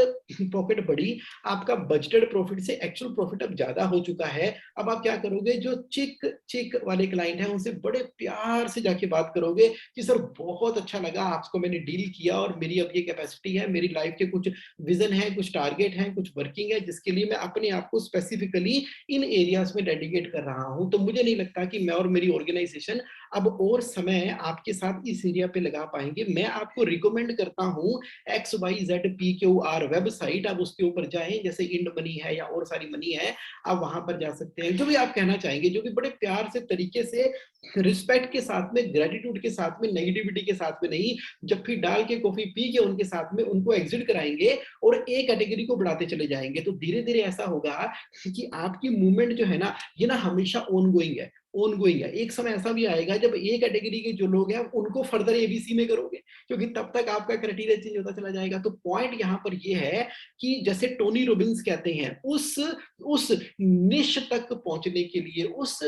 पॉकेट बढ़ी, आपका बजटेड प्रॉफिट से एक्चुअल प्रॉफिट अब ज्यादा हो चुका है। अब आप क्या करोगे, जो चिक चिक वाले क्लाइंट हैं उनसे बड़े प्यार से जाके बात करोगे कि सर बहुत अच्छा लगा, आपको मैंने डील किया और मेरी अब ये कैपेसिटी है, मेरी लाइफ के कुछ विजन है, कुछ टारगेट हैं, कुछ वर्किंग है, जिसके लिए मैं अपने आप को स्पेसिफिकली इन एरियाज में डेडिकेट कर रहा हूं। तो मुझे नहीं लगता कि मैं और मेरी ऑर्गेनाइजेशन अब और समय आपके साथ इस एरिया पे लगा पाएंगे। मैं आपको रिकमेंड करता हूं XYZPQR वेबसाइट, आप उसके ऊपर जाएं, जैसे इंड मनी है या और सारी मनी है, आप वहां पर जा सकते हैं। जो भी आप कहना चाहेंगे, जो भी बड़े प्यार से तरीके से, रिस्पेक्ट के साथ में, ग्रेटिट्यूड के साथ में, नेगेटिविटी के साथ में नहीं, जब भी डाल के कॉफी पी के उनके साथ में उनको एग्जिट कराएंगे और एक कैटेगरी को बढ़ाते चले जाएंगे। तो धीरे धीरे ऐसा होगा कि आपकी मूवमेंट जो है ना, ये ना हमेशा ऑनगोइंग है, ऑनगोइंग है। एक समय ऐसा भी आएगा जब ए कैटेगरी के जो लोग हैं उनको फर्दर एबीसी में करोगे, क्योंकि तब तक आपका क्राइटेरिया चेंज होता चला जाएगा। तो पॉइंट यहाँ पर ये है कि जैसे टोनी रॉबिन्स कहते हैं, उस निश तक पहुंचने के लिए, उस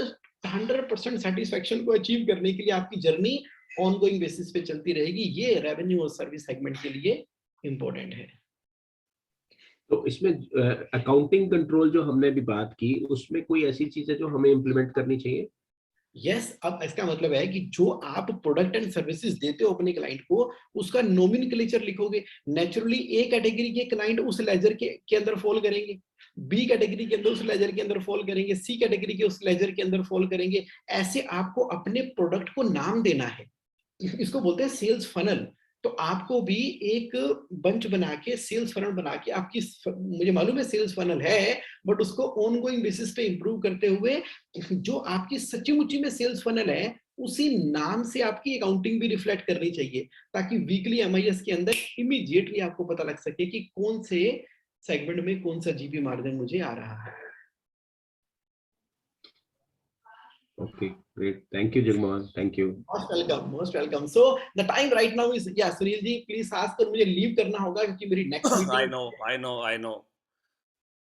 100% सेटिस्फेक्शन को अचीव करने के लिए आपकी जर्नी ऑनगोइंग बेसिस पे चलती रहेगी। ये रेवेन्यू और सर्विस सेगमेंट के लिए इंपॉर्टेंट है। तो इसमें अकाउंटिंग कंट्रोल जो हमने भी बात की, उसमें कोई ऐसी चीज है जो हमें इम्प्लीमेंट करनी चाहिए? यस, अब इसका मतलब है कि जो आप प्रोडक्ट एंड सर्विसेज देते हो अपने क्लाइंट को, उसका नोमेनक्लेचर लिखोगे। नेचुरली ए कैटेगरी के क्लाइंट उस लेजर के अंदर फॉल करेंगे, बी कैटेगरी के अंदर उस लेजर के अंदर फॉल करेंगे, सी कैटेगरी के उस लेजर के अंदर फॉल करेंगे। ऐसे आपको अपने प्रोडक्ट को नाम देना है। इसको बोलते हैं सेल्स फनल। तो आपको भी एक बंच बना के, सेल्स फनल बना के, आपकी, मुझे मालूम है सेल्स फनल है, बट उसको ऑनगोइंग बेसिस पे इंप्रूव करते हुए, जो आपकी सच्ची मुच्ची में सेल्स फनल है, उसी नाम से आपकी अकाउंटिंग भी रिफ्लेक्ट करनी चाहिए, ताकि वीकली MIS के अंदर इमीडिएटली आपको पता लग सके कि कौन से सेगमेंट में कौन सा जीपी मार्जिन मुझे आ रहा है। Okay, great. Thank you, Jagmohan. Thank you. Most welcome, most welcome. So the time right now is, yeah, Sunil ji, please ask, और मुझे लीव करना होगा क्योंकि मेरी next meeting. I know.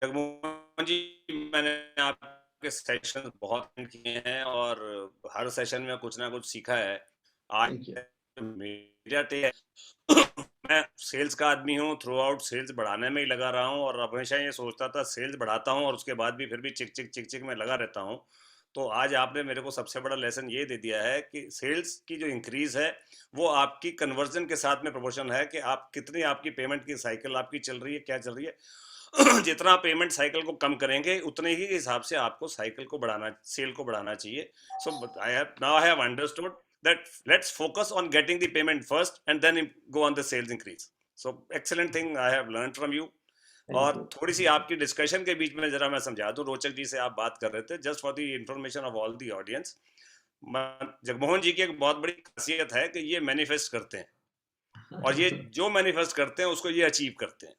Jagmohan ji, मैंने आपके सेशन बहुत किए हैं और हर सेशन में कुछ ना कुछ सीखा है। आज मेरा मैं सेल्स का आदमी हूँ, थ्रू आउट सेल्स बढ़ाने में ही लगा रहा हूँ और हमेशा ये सोचता था सेल्स बढ़ाता हूँ और उसके बाद भी फिर भी चिक में लगा रहता हूँ। तो आज आपने मेरे को सबसे बड़ा लेसन ये दे दिया है कि सेल्स की जो इंक्रीज है वो आपकी कन्वर्जन के साथ में प्रोपोर्शन है, कि आप कितनी, आपकी पेमेंट की साइकिल आपकी चल रही है, क्या चल रही है। जितना पेमेंट साइकिल को कम करेंगे उतने ही हिसाब से आपको साइकिल को बढ़ाना, सेल को बढ़ाना चाहिए। So I have understood that let's focus on getting the payment first and then go on the sales increase. So excellent thing I have learned from you. और थोड़ी सी आपकी डिस्कशन के बीच में जरा मैं समझा दूं, रोचक जी से आप बात कर रहे थे, just for the information of all the audience. Jagmohan ji की एक बहुत बड़ी खासियत है कि ये मैनिफेस्ट करते हैं और ये जो मैनिफेस्ट करते हैं उसको ये अचीव करते हैं।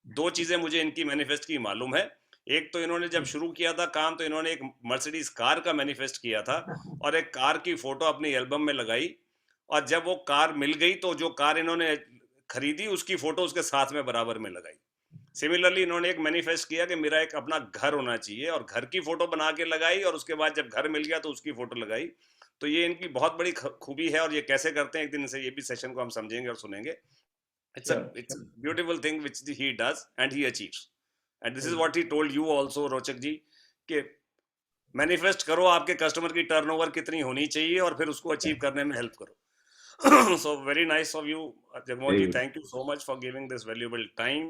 दो चीजें मुझे इनकी मैनिफेस्ट की मालूम है। एक तो इन्होंने जब शुरू किया था काम, तो इन्होंने एक मर्सिडीज कार का मैनिफेस्ट किया था और एक कार की फोटो अपनी एल्बम में लगाई, और जब वो कार मिल गई तो जो कार इन्होंने खरीदी उसकी फोटो उसके साथ में बराबर में लगाई। सिमिलरली इन्होंने एक मैनिफेस्ट किया कि मेरा एक अपना घर होना चाहिए और घर की फोटो बना के लगाई, और उसके बाद जब घर मिल गया तो उसकी फोटो लगाई। तो ये इनकी बहुत बड़ी खूबी है और ये कैसे करते हैं एक दिन से ये भी सेशन को हम समझेंगे और सुनेंगे। It's a beautiful thing which he does and he achieves. And this is what he told you also, रोचक जी, कि मैनिफेस्ट करो आपके कस्टमर की टर्नओवर कितनी होनी चाहिए और फिर उसको अचीव करने में हेल्प करो। So very nice of you, Jagmohan ji. Thank you so much for giving this valuable time.